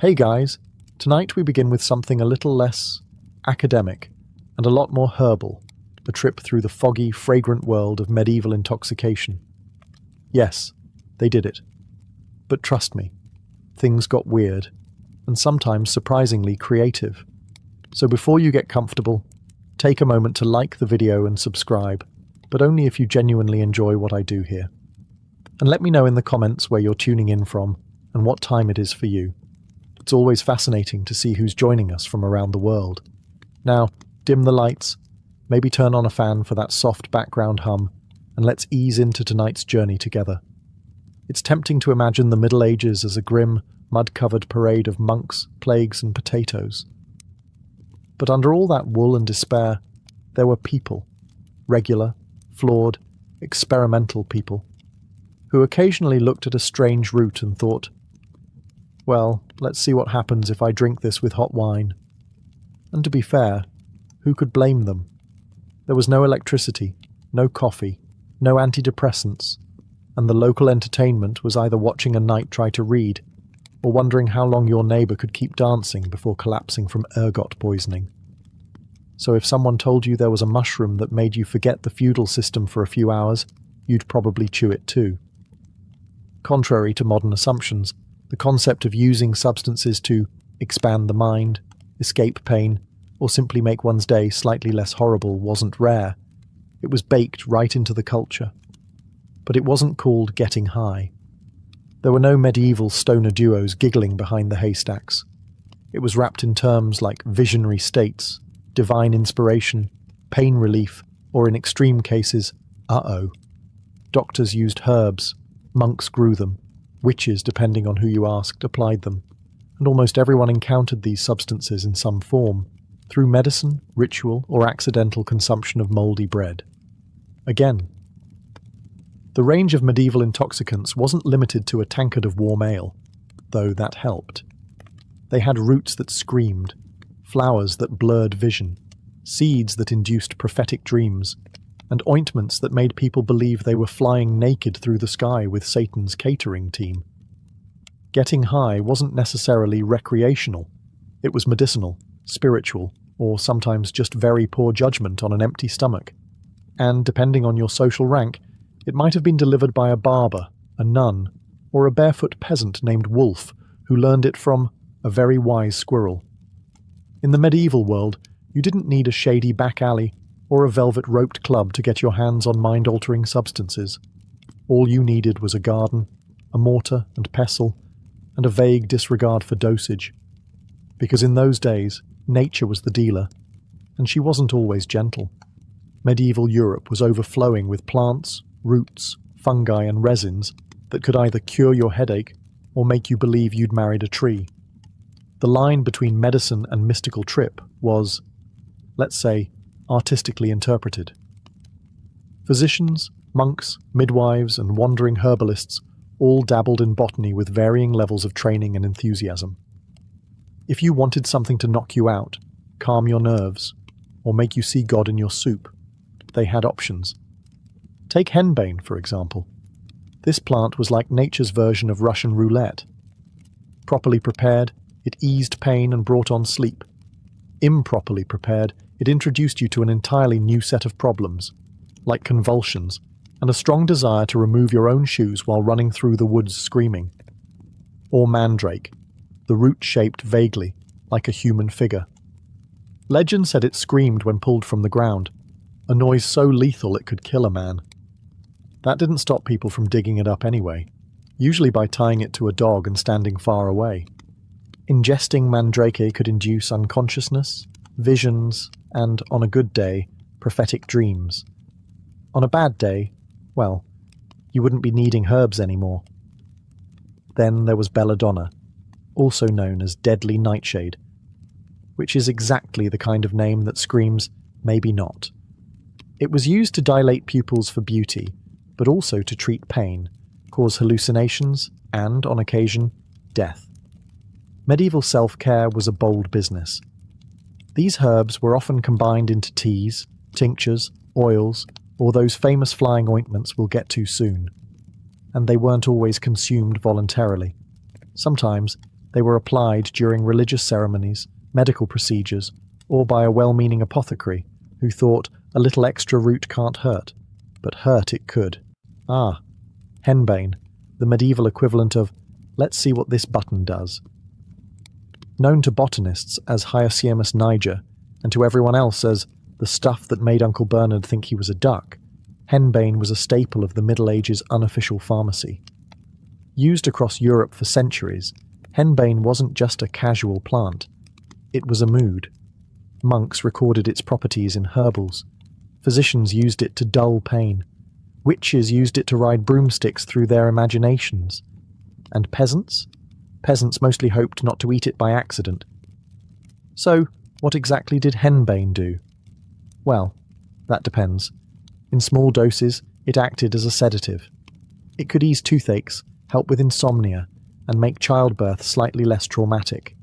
Hey guys, tonight we begin with something a little less academic and a lot more herbal, a trip through the foggy, fragrant world of medieval intoxication. Yes, they did it. But trust me, things got weird, and sometimes surprisingly creative. So before you get comfortable, take a moment to like the video and subscribe, but only if you genuinely enjoy what I do here. And let me know in the comments where you're tuning in from and what time it is for you. It's always fascinating to see who's joining us from around the world. Now, dim the lights, maybe turn on a fan for that soft background hum, and let's ease into tonight's journey together. It's tempting to imagine the Middle Ages as a grim, mud-covered parade of monks, plagues, and potatoes. But under all that wool and despair, there were people, regular, flawed, experimental people, who occasionally looked at a strange route and thought, well, let's see what happens if I drink this with hot wine. And to be fair, who could blame them? There was no electricity, no coffee, no antidepressants, and the local entertainment was either watching a knight try to read or wondering how long your neighbour could keep dancing before collapsing from ergot poisoning. So if someone told you there was a mushroom that made you forget the feudal system for a few hours, you'd probably chew it too. Contrary to modern assumptions, the concept of using substances to expand the mind, escape pain, or simply make one's day slightly less horrible wasn't rare. It was baked right into the culture. But it wasn't called getting high. There were no medieval stoner duos giggling behind the haystacks. It was wrapped in terms like visionary states, divine inspiration, pain relief, or in extreme cases, uh-oh. Doctors used herbs, monks grew them, witches, depending on who you asked, applied them, and almost everyone encountered these substances in some form, through medicine, ritual, or accidental consumption of mouldy bread. Again, the range of medieval intoxicants wasn't limited to a tankard of warm ale, though that helped. They had roots that screamed, flowers that blurred vision, seeds that induced prophetic dreams, and ointments that made people believe they were flying naked through the sky with Satan's catering team. Getting high wasn't necessarily recreational. It was medicinal, spiritual, or sometimes just very poor judgment on an empty stomach. And depending on your social rank, it might have been delivered by a barber, a nun, or a barefoot peasant named Wolf, who learned it from a very wise squirrel. In the medieval world, you didn't need a shady back alley or a velvet-roped club to get your hands on mind-altering substances. All you needed was a garden, a mortar and pestle, and a vague disregard for dosage. Because in those days, nature was the dealer, and she wasn't always gentle. Medieval Europe was overflowing with plants, roots, fungi, and resins that could either cure your headache or make you believe you'd married a tree. The line between medicine and mystical trip was, let's say, artistically interpreted. Physicians, monks, midwives, and wandering herbalists all dabbled in botany with varying levels of training and enthusiasm. If you wanted something to knock you out, calm your nerves, or make you see God in your soup, they had options. Take henbane, for example. This plant was like nature's version of Russian roulette. Properly prepared, it eased pain and brought on sleep. Improperly prepared, it introduced you to an entirely new set of problems, like convulsions, and a strong desire to remove your own shoes while running through the woods screaming. Or mandrake, the root shaped vaguely, like a human figure. Legend said it screamed when pulled from the ground, a noise so lethal it could kill a man. That didn't stop people from digging it up anyway, usually by tying it to a dog and standing far away. Ingesting mandrake could induce unconsciousness, visions, and, on a good day, prophetic dreams. On a bad day, well, you wouldn't be needing herbs anymore. Then there was belladonna, also known as deadly nightshade, which is exactly the kind of name that screams, maybe not. It was used to dilate pupils for beauty, but also to treat pain, cause hallucinations, and, on occasion, death. Medieval self-care was a bold business. These herbs were often combined into teas, tinctures, oils, or those famous flying ointments we'll get to soon. And they weren't always consumed voluntarily. Sometimes They were applied during religious ceremonies, medical procedures, or by a well-meaning apothecary who thought a little extra root can't hurt, but hurt it could. Ah, henbane, the medieval equivalent of "let's see what this button does." Known to botanists as Hyoscyamus niger, and to everyone else as the stuff that made Uncle Bernard think he was a duck, henbane was a staple of the Middle Ages' unofficial pharmacy. Used across Europe for centuries, henbane wasn't just a casual plant. It was a mood. Monks recorded its properties in herbals. Physicians used it to dull pain. Witches used it to ride broomsticks through their imaginations. And peasants? Peasants mostly hoped not to eat it by accident. So, what exactly did henbane do? Well, that depends. In small doses, it acted as a sedative. It could ease toothaches, help with insomnia, and make childbirth slightly less traumatic.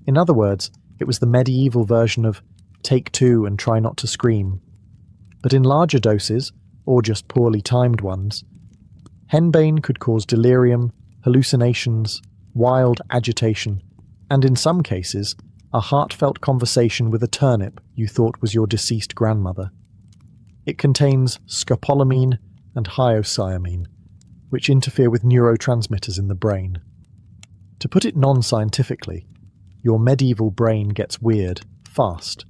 In other words, it was the medieval version of take two and try not to scream. But in larger doses, or just poorly timed ones, henbane could cause delirium, hallucinations, wild agitation, and in some cases, a heartfelt conversation with a turnip you thought was your deceased grandmother. It contains scopolamine and hyoscyamine, which interfere with neurotransmitters in the brain. To put it non-scientifically, your medieval brain gets weird, fast.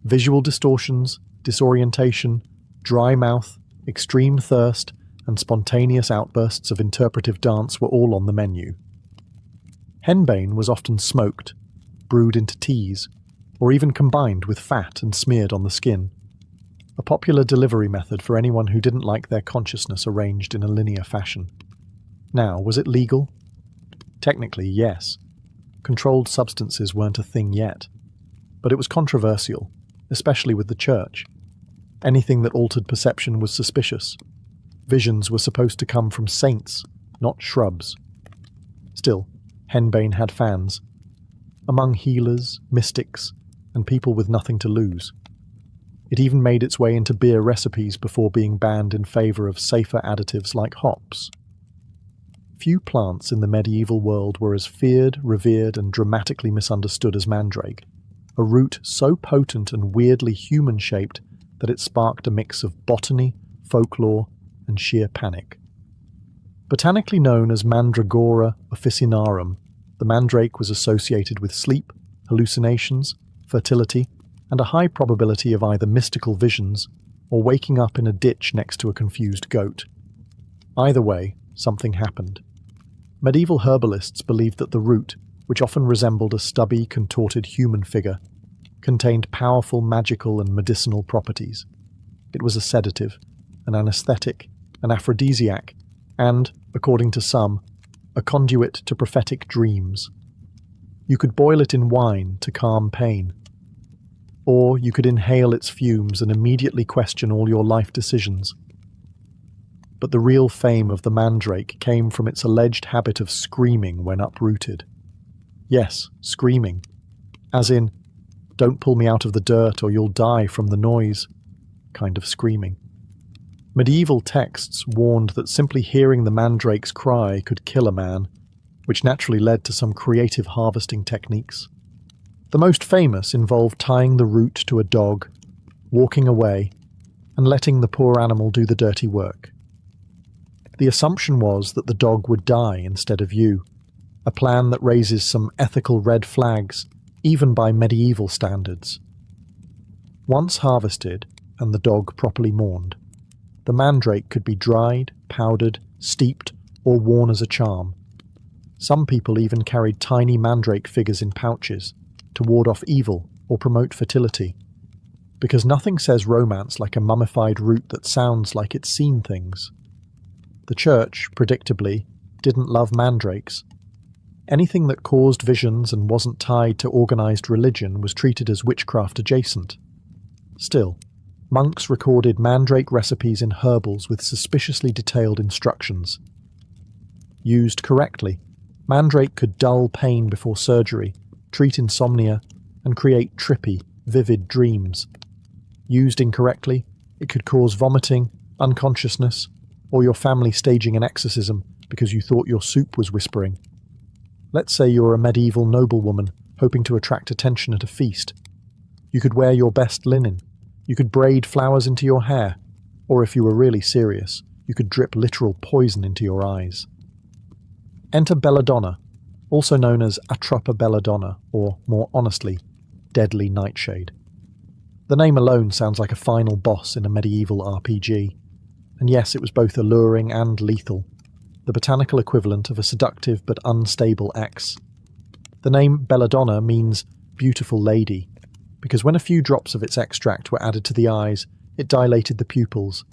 Visual distortions, disorientation, dry mouth, extreme thirst, and spontaneous outbursts of interpretive dance were all on the menu. Henbane was often smoked, brewed into teas, or even combined with fat and smeared on the skin. A popular delivery method for anyone who didn't like their consciousness arranged in a linear fashion. Now, was it legal? Technically, yes. Controlled substances weren't a thing yet. But it was controversial, especially with the church. Anything that altered perception was suspicious. Visions were supposed to come from saints, not shrubs. Still, henbane had fans. Among healers, mystics, and people with nothing to lose. It even made its way into beer recipes before being banned in favour of safer additives like hops. Few plants in the medieval world were as feared, revered, and dramatically misunderstood as mandrake, a root so potent and weirdly human-shaped that it sparked a mix of botany, folklore, and sheer panic. Botanically known as Mandragora officinarum, the mandrake was associated with sleep, hallucinations, fertility, and a high probability of either mystical visions or waking up in a ditch next to a confused goat. Either way, something happened. Medieval herbalists believed that the root, which often resembled a stubby, contorted human figure, contained powerful magical and medicinal properties. It was a sedative, an anesthetic, an aphrodisiac, and, according to some, a conduit to prophetic dreams. You could boil it in wine to calm pain, or you could inhale its fumes and immediately question all your life decisions. But the real fame of the mandrake came from its alleged habit of screaming when uprooted. Yes, screaming. As in, "Don't pull me out of the dirt or you'll die from the noise," kind of screaming. Medieval texts warned that simply hearing the mandrake's cry could kill a man, which naturally led to some creative harvesting techniques. The most famous involved tying the root to a dog, walking away, and letting the poor animal do the dirty work. The assumption was that the dog would die instead of you, a plan that raises some ethical red flags, even by medieval standards. Once harvested, and the dog properly mourned, the mandrake could be dried, powdered, steeped, or worn as a charm. Some people even carried tiny mandrake figures in pouches to ward off evil or promote fertility, because nothing says romance like a mummified root that sounds like it's seen things. The church, predictably, didn't love mandrakes. Anything that caused visions and wasn't tied to organised religion was treated as witchcraft adjacent. Still, monks recorded mandrake recipes in herbals with suspiciously detailed instructions. Used correctly, mandrake could dull pain before surgery, treat insomnia, and create trippy, vivid dreams. Used incorrectly, it could cause vomiting, unconsciousness, or your family staging an exorcism because you thought your soup was whispering. Let's say you're a medieval noblewoman hoping to attract attention at a feast. You could wear your best linen. You could braid flowers into your hair. Or if you were really serious, you could drip literal poison into your eyes. Enter Belladonna, also known as Atropa Belladonna, or more honestly, Deadly Nightshade. The name alone sounds like a final boss in a medieval RPG. And yes, it was both alluring and lethal, the botanical equivalent of a seductive but unstable ex. The name Belladonna means beautiful lady, because when a few drops of its extract were added to the eyes, it dilated the pupils.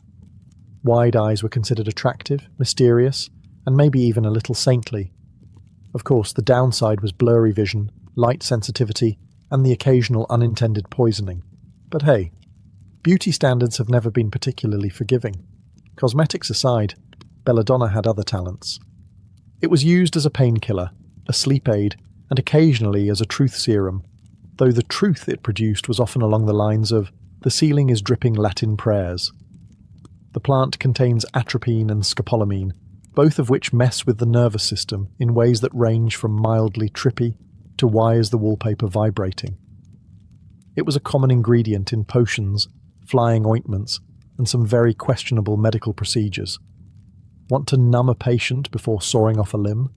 Wide eyes were considered attractive, mysterious, and maybe even a little saintly. Of course, the downside was blurry vision, light sensitivity, and the occasional unintended poisoning. But hey, beauty standards have never been particularly forgiving. Cosmetics aside, Belladonna had other talents. It was used as a painkiller, a sleep aid, and occasionally as a truth serum, though the truth it produced was often along the lines of, "The ceiling is dripping Latin prayers." The plant contains atropine and scopolamine, both of which mess with the nervous system in ways that range from mildly trippy to why is the wallpaper vibrating. It was a common ingredient in potions, flying ointments, and some very questionable medical procedures. Want to numb a patient before sawing off a limb?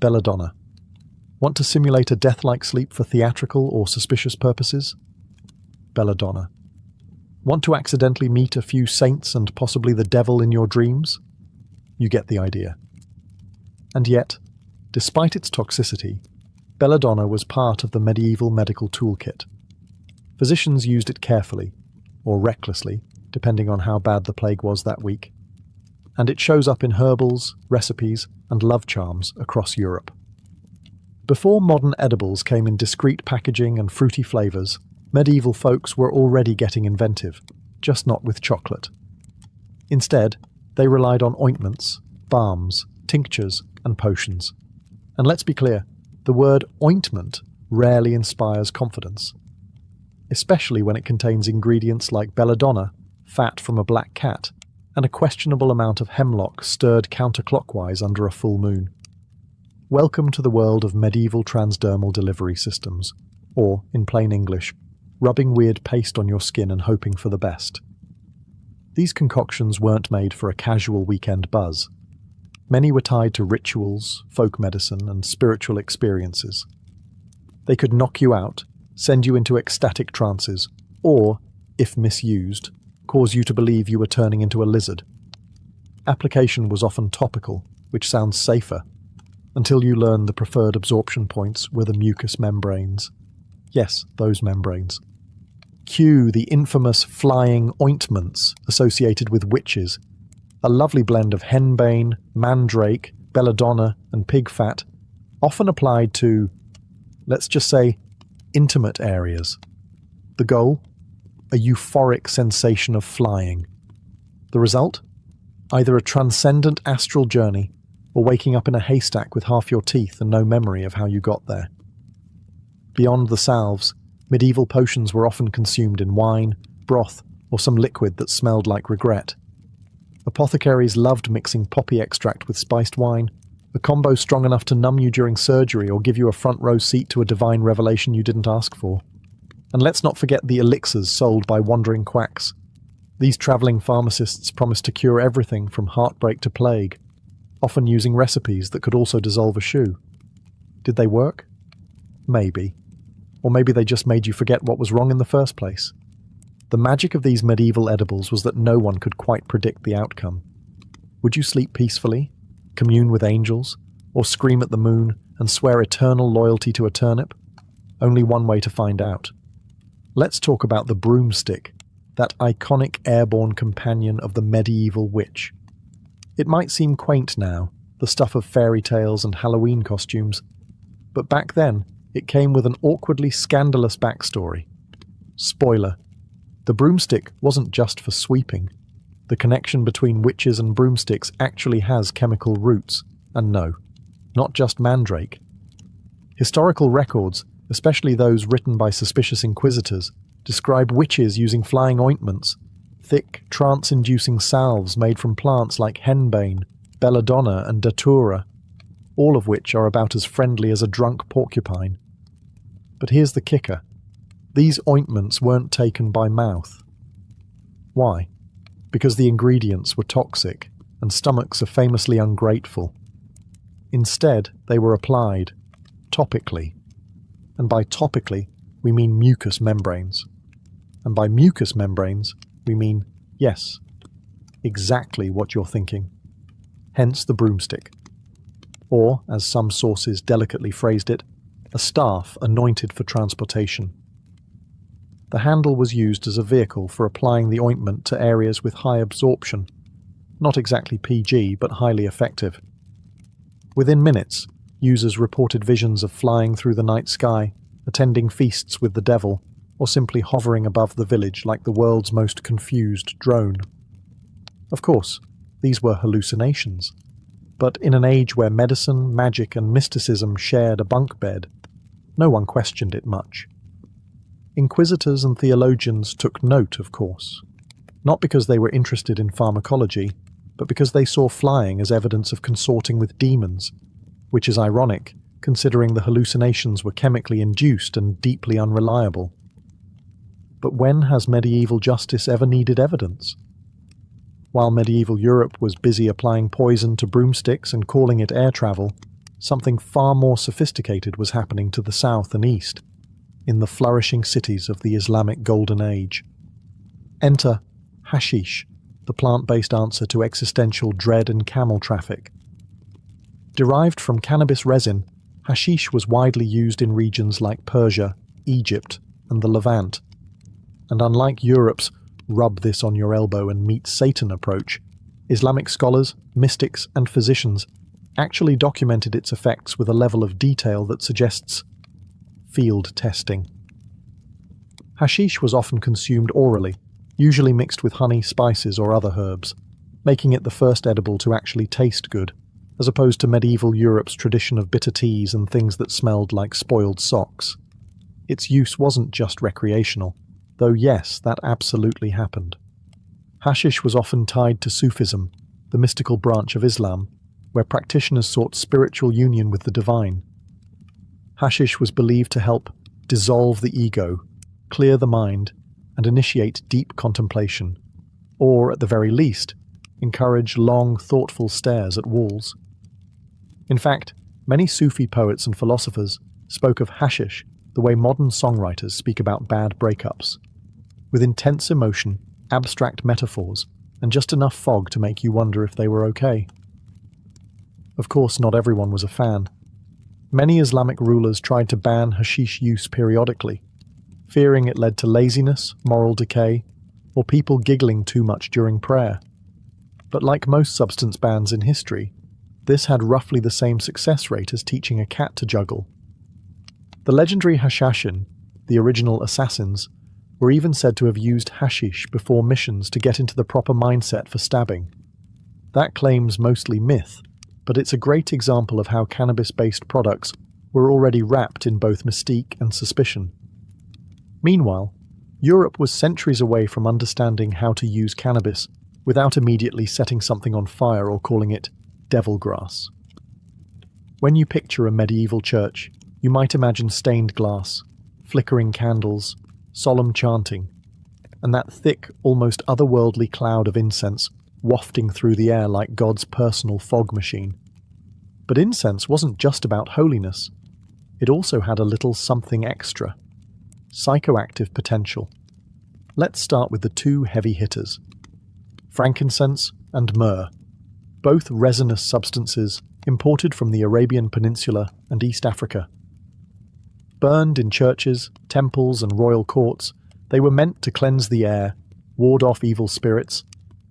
Belladonna. Want to simulate a death-like sleep for theatrical or suspicious purposes? Belladonna. Want to accidentally meet a few saints and possibly the devil in your dreams? You get the idea. And yet, despite its toxicity, Belladonna was part of the medieval medical toolkit. Physicians used it carefully, or recklessly, depending on how bad the plague was that week. And it shows up in herbals, recipes, and love charms across Europe. Before modern edibles came in discreet packaging and fruity flavours, medieval folks were already getting inventive, just not with chocolate. Instead, they relied on ointments, balms, tinctures, and potions. And let's be clear, the word ointment rarely inspires confidence, especially when it contains ingredients like belladonna, fat from a black cat, and a questionable amount of hemlock stirred counterclockwise under a full moon. Welcome to the world of medieval transdermal delivery systems, or, in plain English, rubbing weird paste on your skin and hoping for the best. These concoctions weren't made for a casual weekend buzz. Many were tied to rituals, folk medicine, and spiritual experiences. They could knock you out, send you into ecstatic trances, or, if misused, cause you to believe you were turning into a lizard. Application was often topical, which sounds safer, until you learn the preferred absorption points were the mucous membranes. Yes, those membranes. Cue the infamous flying ointments associated with witches, a lovely blend of henbane, mandrake, belladonna, and pig fat, often applied to, let's just say, intimate areas. The goal? A euphoric sensation of flying. The result? Either a transcendent astral journey, or waking up in a haystack with half your teeth and no memory of how you got there. Beyond the salves, medieval potions were often consumed in wine, broth, or some liquid that smelled like regret. Apothecaries loved mixing poppy extract with spiced wine, a combo strong enough to numb you during surgery or give you a front row seat to a divine revelation you didn't ask for. And let's not forget the elixirs sold by wandering quacks. These travelling pharmacists promised to cure everything from heartbreak to plague, often using recipes that could also dissolve a shoe. Did they work? Maybe. Or maybe they just made you forget what was wrong in the first place. The magic of these medieval edibles was that no one could quite predict the outcome. Would you sleep peacefully, commune with angels, or scream at the moon and swear eternal loyalty to a turnip? Only one way to find out. Let's talk about the broomstick, that iconic airborne companion of the medieval witch. It might seem quaint now, the stuff of fairy tales and Halloween costumes, but back then, it came with an awkwardly scandalous backstory. Spoiler: the broomstick wasn't just for sweeping. The connection between witches and broomsticks actually has chemical roots, and no, not just mandrake. Historical records, especially those written by suspicious inquisitors, describe witches using flying ointments, thick, trance-inducing salves made from plants like henbane, belladonna, and datura. all of which are about as friendly as a drunk porcupine. But here's the kicker. These ointments weren't taken by mouth. Why? Because the ingredients were toxic, and stomachs are famously ungrateful. Instead, they were applied topically. And by topically, we mean mucous membranes. And by mucous membranes, we mean, yes, exactly what you're thinking. Hence the broomstick. Or, as some sources delicately phrased it, a staff anointed for transportation. The handle was used as a vehicle for applying the ointment to areas with high absorption. Not exactly PG, but highly effective. Within minutes, users reported visions of flying through the night sky, attending feasts with the devil, or simply hovering above the village like the world's most confused drone. Of course, these were hallucinations. But in an age where medicine, magic, and mysticism shared a bunk bed, no one questioned it much. Inquisitors and theologians took note, of course, not because they were interested in pharmacology, but because they saw flying as evidence of consorting with demons, which is ironic, considering the hallucinations were chemically induced and deeply unreliable. But when has medieval justice ever needed evidence? While medieval Europe was busy applying poison to broomsticks and calling it air travel, something far more sophisticated was happening to the south and east, in the flourishing cities of the Islamic Golden Age. Enter hashish, the plant-based answer to existential dread and camel traffic. Derived from cannabis resin, hashish was widely used in regions like Persia, Egypt, and the Levant. And unlike Europe's rub this on your elbow and meet Satan approach, Islamic scholars, mystics, and physicians actually documented its effects with a level of detail that suggests field testing. Hashish was often consumed orally, usually mixed with honey, spices, or other herbs, making it the first edible to actually taste good, as opposed to medieval Europe's tradition of bitter teas and things that smelled like spoiled socks. Its use wasn't just recreational, though yes, that absolutely happened. Hashish was often tied to Sufism, the mystical branch of Islam, where practitioners sought spiritual union with the divine. Hashish was believed to help dissolve the ego, clear the mind, and initiate deep contemplation, or, at the very least, encourage long, thoughtful stares at walls. In fact, many Sufi poets and philosophers spoke of hashish the way modern songwriters speak about bad breakups, with intense emotion, abstract metaphors, and just enough fog to make you wonder if they were okay. Of course, not everyone was a fan. Many Islamic rulers tried to ban hashish use periodically, fearing it led to laziness, moral decay, or people giggling too much during prayer. But like most substance bans in history, this had roughly the same success rate as teaching a cat to juggle. The legendary Hashashin, the original assassins, were even said to have used hashish before missions to get into the proper mindset for stabbing. That claim's mostly myth, but it's a great example of how cannabis-based products were already wrapped in both mystique and suspicion. Meanwhile, Europe was centuries away from understanding how to use cannabis without immediately setting something on fire or calling it devil grass. When you picture a medieval church, you might imagine stained glass, flickering candles, solemn chanting, and that thick, almost otherworldly cloud of incense wafting through the air like God's personal fog machine. But incense wasn't just about holiness. It also had a little something extra. Psychoactive potential. Let's start with the two heavy hitters. Frankincense and myrrh, both resinous substances imported from the Arabian Peninsula and East Africa. Burned in churches, temples, and royal courts, they were meant to cleanse the air, ward off evil spirits,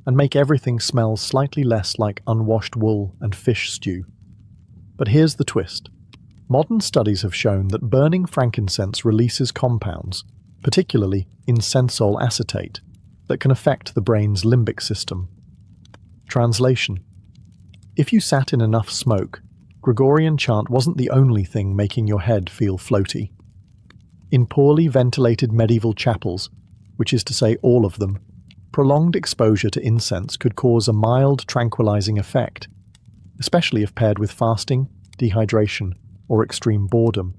and make everything smell slightly less like unwashed wool and fish stew. But here's the twist. Modern studies have shown that burning frankincense releases compounds, particularly incensol acetate, that can affect the brain's limbic system. Translation: if you sat in enough smoke, Gregorian chant wasn't the only thing making your head feel floaty. In poorly ventilated medieval chapels, which is to say all of them, prolonged exposure to incense could cause a mild tranquilizing effect, especially if paired with fasting, dehydration, or extreme boredom.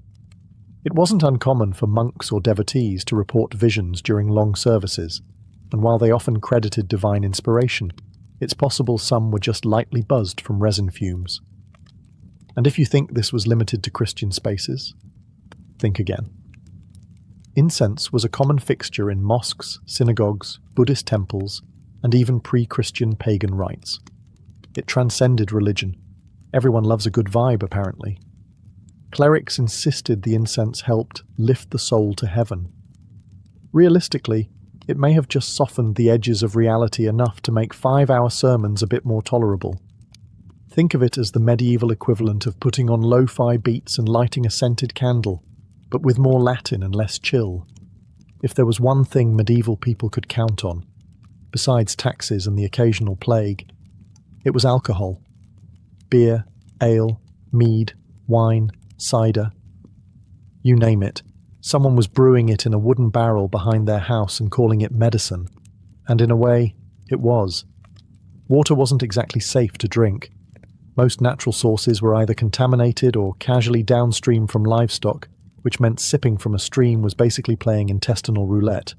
It wasn't uncommon for monks or devotees to report visions during long services, and while they often credited divine inspiration, it's possible some were just lightly buzzed from resin fumes. And if you think this was limited to Christian spaces, think again. Incense was a common fixture in mosques, synagogues, Buddhist temples, and even pre-Christian pagan rites. It transcended religion. Everyone loves a good vibe, apparently. Clerics insisted the incense helped lift the soul to heaven. Realistically, it may have just softened the edges of reality enough to make 5-hour sermons a bit more tolerable. Think of it as the medieval equivalent of putting on lo-fi beats and lighting a scented candle, but with more Latin and less chill. If there was one thing medieval people could count on, besides taxes and the occasional plague, it was alcohol. Beer, ale, mead, wine, cider. You name it, someone was brewing it in a wooden barrel behind their house and calling it medicine. And in a way, it was. Water wasn't exactly safe to drink. Most natural sources were either contaminated or casually downstream from livestock, which meant sipping from a stream was basically playing intestinal roulette.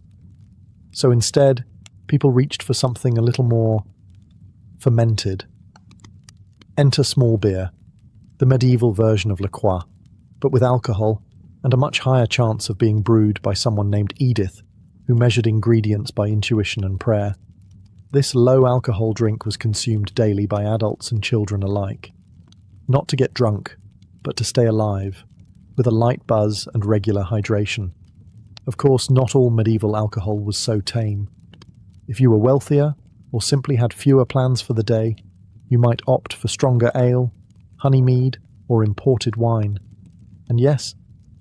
So instead, people reached for something a little more fermented. Enter small beer, the medieval version of La Croix, but with alcohol and a much higher chance of being brewed by someone named Edith, who measured ingredients by intuition and prayer. This low-alcohol drink was consumed daily by adults and children alike. Not to get drunk, but to stay alive, with a light buzz and regular hydration. Of course, not all medieval alcohol was so tame. If you were wealthier, or simply had fewer plans for the day, you might opt for stronger ale, honey mead, or imported wine. And yes,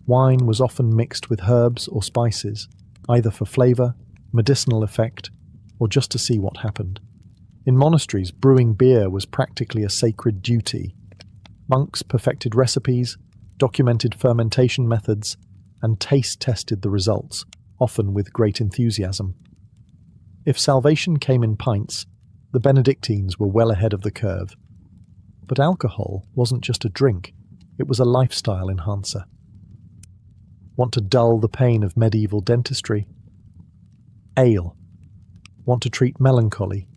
wine was often mixed with herbs or spices, either for flavour, medicinal effect, or just to see what happened. In monasteries, brewing beer was practically a sacred duty. Monks perfected recipes, documented fermentation methods, and taste-tested the results, often with great enthusiasm. If salvation came in pints, the Benedictines were well ahead of the curve. But alcohol wasn't just a drink, it was a lifestyle enhancer. Want to dull the pain of medieval dentistry? Ale. Want to treat melancholy?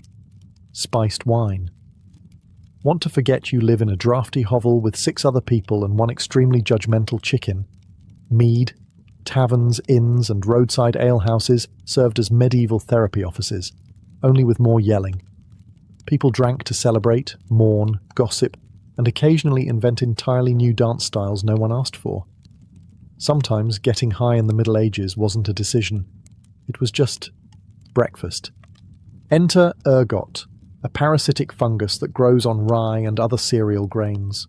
Spiced wine. Want to forget you live in a drafty hovel with 6 other people and one extremely judgmental chicken? Mead. Taverns, inns, and roadside alehouses served as medieval therapy offices, only with more yelling. People drank to celebrate, mourn, gossip, and occasionally invent entirely new dance styles no one asked for. Sometimes getting high in the Middle Ages wasn't a decision. It was just breakfast. Enter ergot, a parasitic fungus that grows on rye and other cereal grains.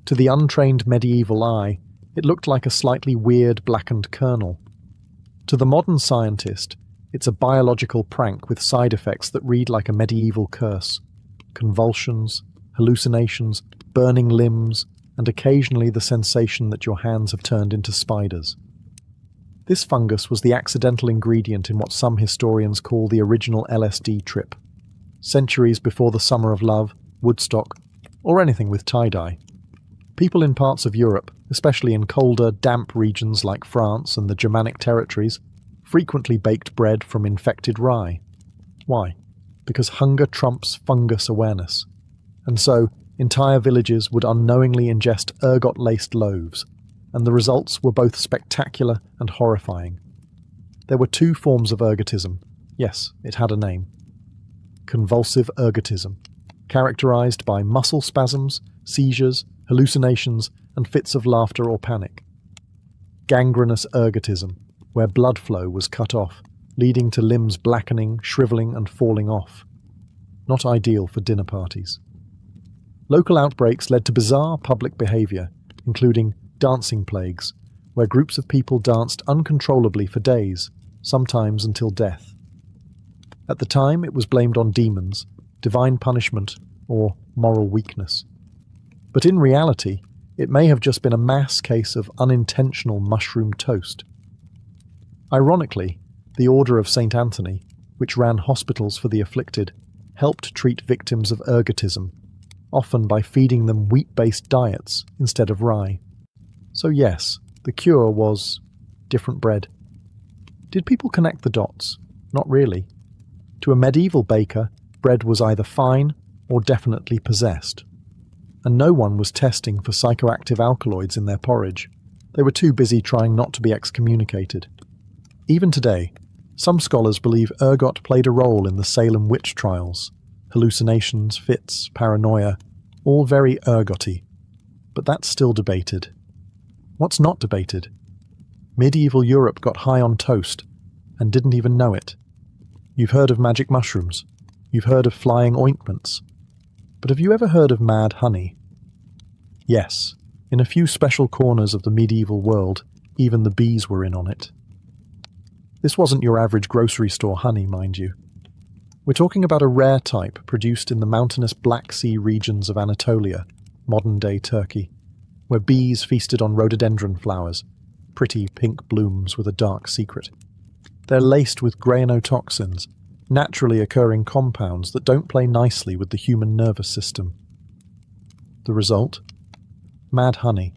To the untrained medieval eye, it looked like a slightly weird blackened kernel. To the modern scientist, it's a biological prank with side effects that read like a medieval curse. Convulsions, hallucinations, burning limbs, and occasionally the sensation that your hands have turned into spiders. This fungus was the accidental ingredient in what some historians call the original LSD trip, centuries before the Summer of Love, Woodstock, or anything with tie-dye. People in parts of Europe, especially in colder, damp regions like France and the Germanic territories, frequently baked bread from infected rye. Why? Because hunger trumps fungus awareness. And so, entire villages would unknowingly ingest ergot-laced loaves, and the results were both spectacular and horrifying. There were 2 forms of ergotism. Yes, it had a name. Convulsive ergotism, characterized by muscle spasms, seizures, hallucinations, and fits of laughter or panic. Gangrenous ergotism, where blood flow was cut off, leading to limbs blackening, shriveling, and falling off. Not ideal for dinner parties. Local outbreaks led to bizarre public behavior, including dancing plagues, where groups of people danced uncontrollably for days, sometimes until death. At the time, it was blamed on demons, divine punishment, or moral weakness. But in reality, it may have just been a mass case of unintentional mushroom toast. Ironically, the Order of St. Anthony, which ran hospitals for the afflicted, helped treat victims of ergotism. often by feeding them wheat-based diets instead of rye. So yes, the cure was different bread. Did people connect the dots? Not really. To a medieval baker, bread was either fine or definitely possessed. And no one was testing for psychoactive alkaloids in their porridge. They were too busy trying not to be excommunicated. Even today, some scholars believe ergot played a role in the Salem witch trials. Hallucinations, fits, paranoia, all very ergoty. But that's still debated. What's not debated? Medieval Europe got high on toast and didn't even know it. You've heard of magic mushrooms. You've heard of flying ointments. But have you ever heard of mad honey? Yes, in a few special corners of the medieval world, even the bees were in on it. This wasn't your average grocery store honey, mind you. We're talking about a rare type produced in the mountainous Black Sea regions of Anatolia, modern-day Turkey, where bees feasted on rhododendron flowers, pretty pink blooms with a dark secret. They're laced with grainotoxins, naturally occurring compounds that don't play nicely with the human nervous system. The result? Mad honey.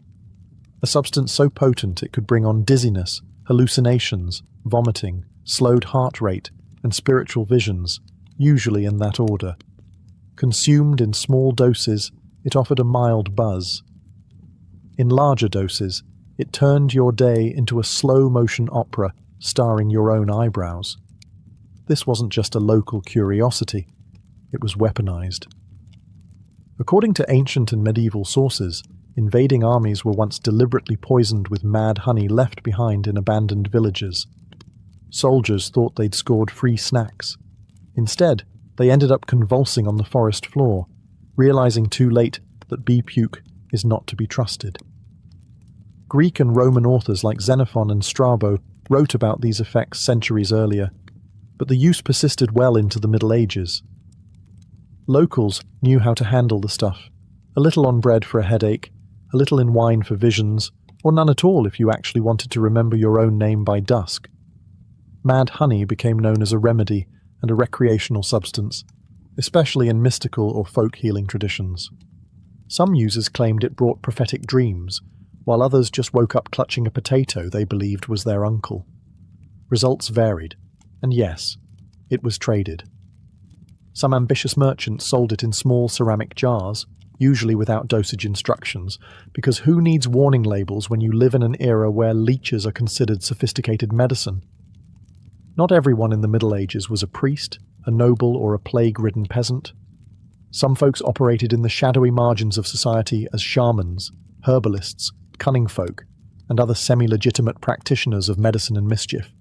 A substance so potent it could bring on dizziness, hallucinations, vomiting, slowed heart rate, and spiritual visions, usually in that order. Consumed in small doses, it offered a mild buzz. In larger doses, it turned your day into a slow-motion opera starring your own eyebrows. This wasn't just a local curiosity, it was weaponized. According to ancient and medieval sources, invading armies were once deliberately poisoned with mad honey left behind in abandoned villages. Soldiers thought they'd scored free snacks. Instead, they ended up convulsing on the forest floor, realizing too late that bee puke is not to be trusted. Greek and Roman authors like Xenophon and Strabo wrote about these effects centuries earlier, but the use persisted well into the Middle Ages. Locals knew how to handle the stuff, a little on bread for a headache, a little in wine for visions, or none at all if you actually wanted to remember your own name by dusk. Mad honey became known as a remedy and a recreational substance, especially in mystical or folk healing traditions. Some users claimed it brought prophetic dreams, while others just woke up clutching a potato they believed was their uncle. Results varied, and yes, it was traded. Some ambitious merchants sold it in small ceramic jars, usually without dosage instructions, because who needs warning labels when you live in an era where leeches are considered sophisticated medicine? Not everyone in the Middle Ages was a priest, a noble, or a plague-ridden peasant. Some folks operated in the shadowy margins of society as shamans, herbalists, cunning folk, and other semi-legitimate practitioners of medicine and mischief.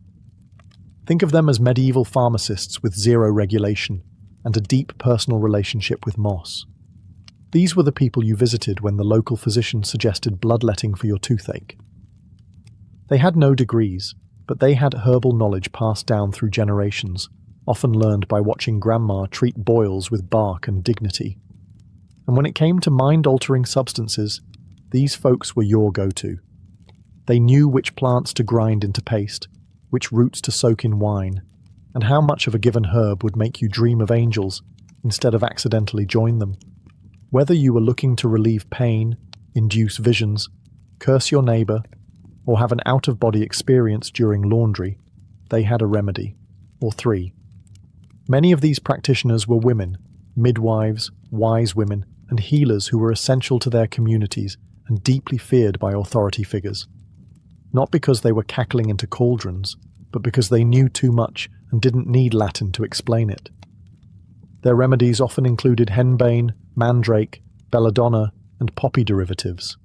Think of them as medieval pharmacists with zero regulation and a deep personal relationship with moss. These were the people you visited when the local physician suggested bloodletting for your toothache. They had no degrees, but they had herbal knowledge passed down through generations, often learned by watching grandma treat boils with bark and dignity. And when it came to mind-altering substances, these folks were your go-to. They knew which plants to grind into paste, which roots to soak in wine, and how much of a given herb would make you dream of angels instead of accidentally join them. Whether you were looking to relieve pain, induce visions, curse your neighbor, or have an out-of-body experience during laundry, they had a remedy, or three. Many of these practitioners were women, midwives, wise women, and healers who were essential to their communities and deeply feared by authority figures. Not because they were cackling into cauldrons, but because they knew too much and didn't need Latin to explain it. Their remedies often included henbane, mandrake, belladonna, and poppy derivatives.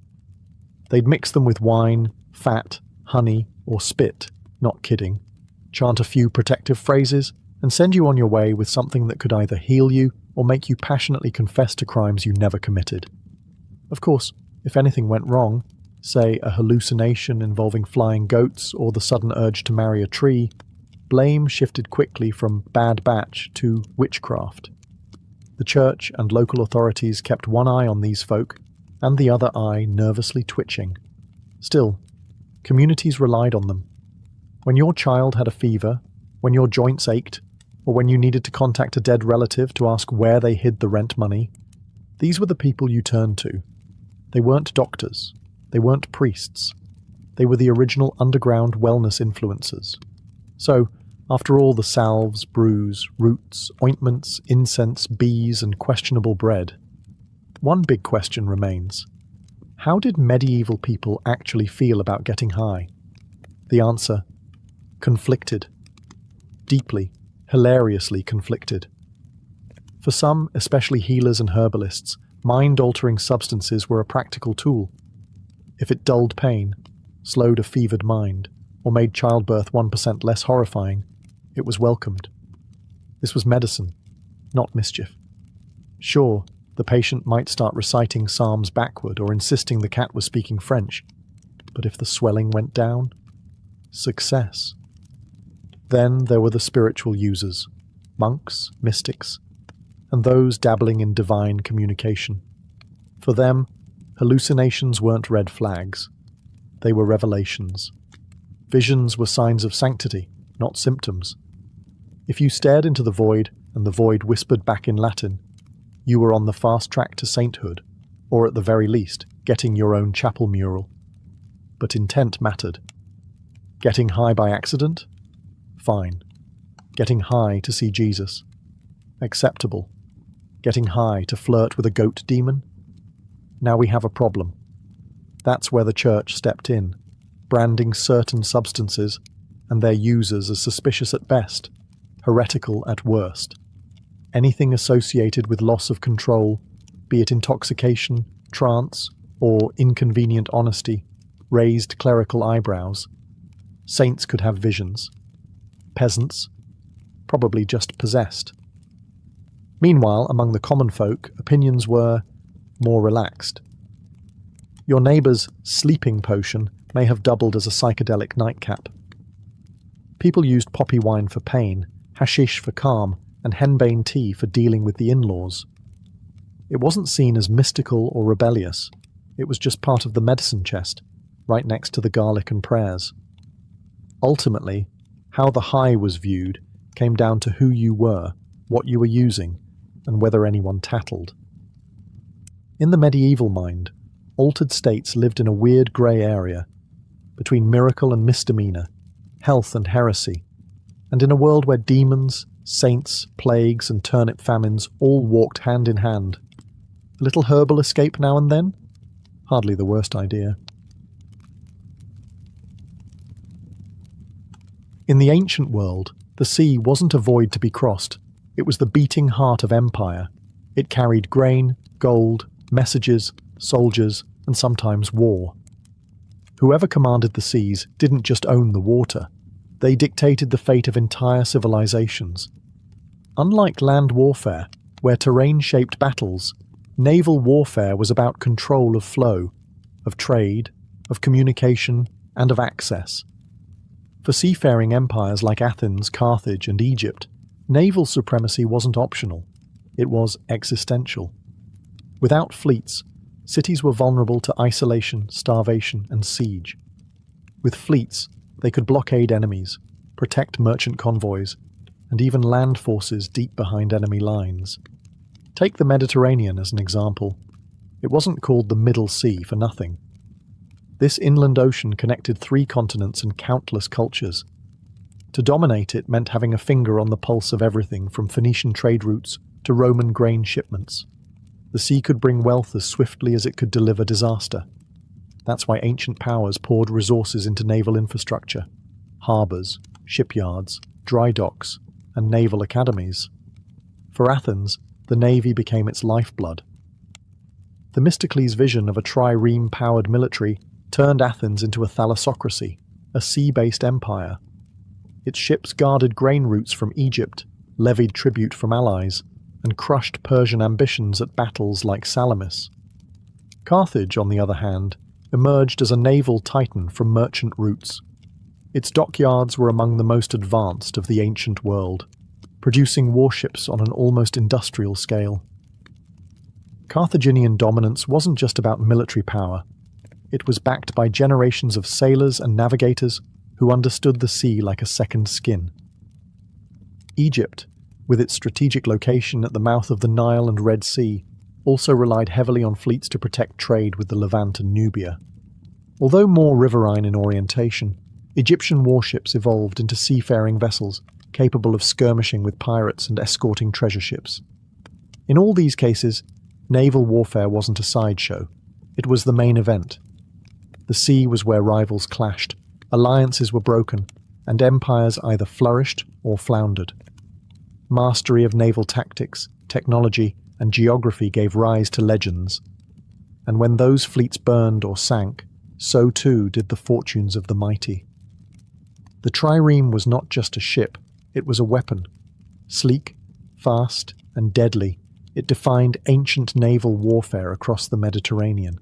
They'd mix them with wine, fat, honey, or spit, not kidding, chant a few protective phrases, and send you on your way with something that could either heal you or make you passionately confess to crimes you never committed. Of course, if anything went wrong, say a hallucination involving flying goats or the sudden urge to marry a tree, blame shifted quickly from bad batch to witchcraft. The church and local authorities kept one eye on these folk, and the other eye nervously twitching. Still, communities relied on them. When your child had a fever, when your joints ached, or when you needed to contact a dead relative to ask where they hid the rent money, These were the people you turned to. They weren't doctors. They weren't priests. They were the original underground wellness influencers. So, after all the salves, brews, roots, ointments, incense, bees, and questionable bread, one big question remains. How did medieval people actually feel about getting high? The answer: conflicted. Deeply, hilariously conflicted. For some, especially healers and herbalists, mind-altering substances were a practical tool. If it dulled pain, slowed a fevered mind, or made childbirth 1% less horrifying, it was welcomed. This was medicine, not mischief. Sure, the patient might start reciting psalms backward or insisting the cat was speaking French, but if the swelling went down, success. Then there were the spiritual users, monks, mystics, and those dabbling in divine communication. For them, hallucinations weren't red flags. They were revelations. Visions were signs of sanctity, not symptoms. If you stared into the void and the void whispered back in Latin, you were on the fast track to sainthood, or at the very least, getting your own chapel mural. But intent mattered. Getting high by accident? Fine. Getting high to see Jesus? Acceptable. Getting high to flirt with a goat demon? Now we have a problem. That's where the church stepped in, branding certain substances and their users as suspicious at best, heretical at worst. Anything associated with loss of control, be it intoxication, trance, or inconvenient honesty, raised clerical eyebrows. Saints could have visions. Peasants, probably just possessed. Meanwhile, among the common folk, opinions were more relaxed. Your neighbour's sleeping potion may have doubled as a psychedelic nightcap. People used poppy wine for pain, hashish for calm, and henbane tea for dealing with the in-laws. It wasn't seen as mystical or rebellious. It was just part of the medicine chest, right next to the garlic and prayers. Ultimately, how the high was viewed came down to who you were, what you were using, and whether anyone tattled. In the medieval mind, altered states lived in a weird grey area, between miracle and misdemeanor, health and heresy, and in a world where demons, saints, plagues, and turnip famines all walked hand in hand. A little herbal escape now and then? Hardly the worst idea. In the ancient world, the sea wasn't a void to be crossed. It was the beating heart of empire. It carried grain, gold, messages, soldiers, and sometimes war. Whoever commanded the seas didn't just own the water. They dictated the fate of entire civilizations. Unlike land warfare, where terrain shaped battles, naval warfare was about control of flow, of trade, of communication, and of access. For seafaring empires like Athens, Carthage, and Egypt, naval supremacy wasn't optional. It was existential. Without fleets, cities were vulnerable to isolation, starvation, and siege. With fleets, they could blockade enemies, protect merchant convoys, and even land forces deep behind enemy lines. Take the Mediterranean as an example. It wasn't called the Middle Sea for nothing. This inland ocean connected 3 continents and countless cultures. To dominate it meant having a finger on the pulse of everything from Phoenician trade routes to Roman grain shipments. The sea could bring wealth as swiftly as it could deliver disaster. That's why ancient powers poured resources into naval infrastructure, harbours, shipyards, dry docks, and naval academies. For Athens, the navy became its lifeblood. Themistocles' vision of a trireme-powered military turned Athens into a thalassocracy, a sea-based empire. Its ships guarded grain routes from Egypt, levied tribute from allies, and crushed Persian ambitions at battles like Salamis. Carthage, on the other hand, emerged as a naval titan from merchant routes. Its dockyards were among the most advanced of the ancient world, producing warships on an almost industrial scale. Carthaginian dominance wasn't just about military power. It was backed by generations of sailors and navigators who understood the sea like a second skin. Egypt, with its strategic location at the mouth of the Nile and Red Sea, also relied heavily on fleets to protect trade with the Levant and Nubia. Although more riverine in orientation, Egyptian warships evolved into seafaring vessels capable of skirmishing with pirates and escorting treasure ships. In all these cases, naval warfare wasn't a sideshow. It was the main event. The sea was where rivals clashed, alliances were broken, and empires either flourished or floundered. Mastery of naval tactics, technology, and geography gave rise to legends. And when those fleets burned or sank, so too did the fortunes of the mighty. The trireme was not just a ship, it was a weapon. Sleek, fast, and deadly, it defined ancient naval warfare across the Mediterranean.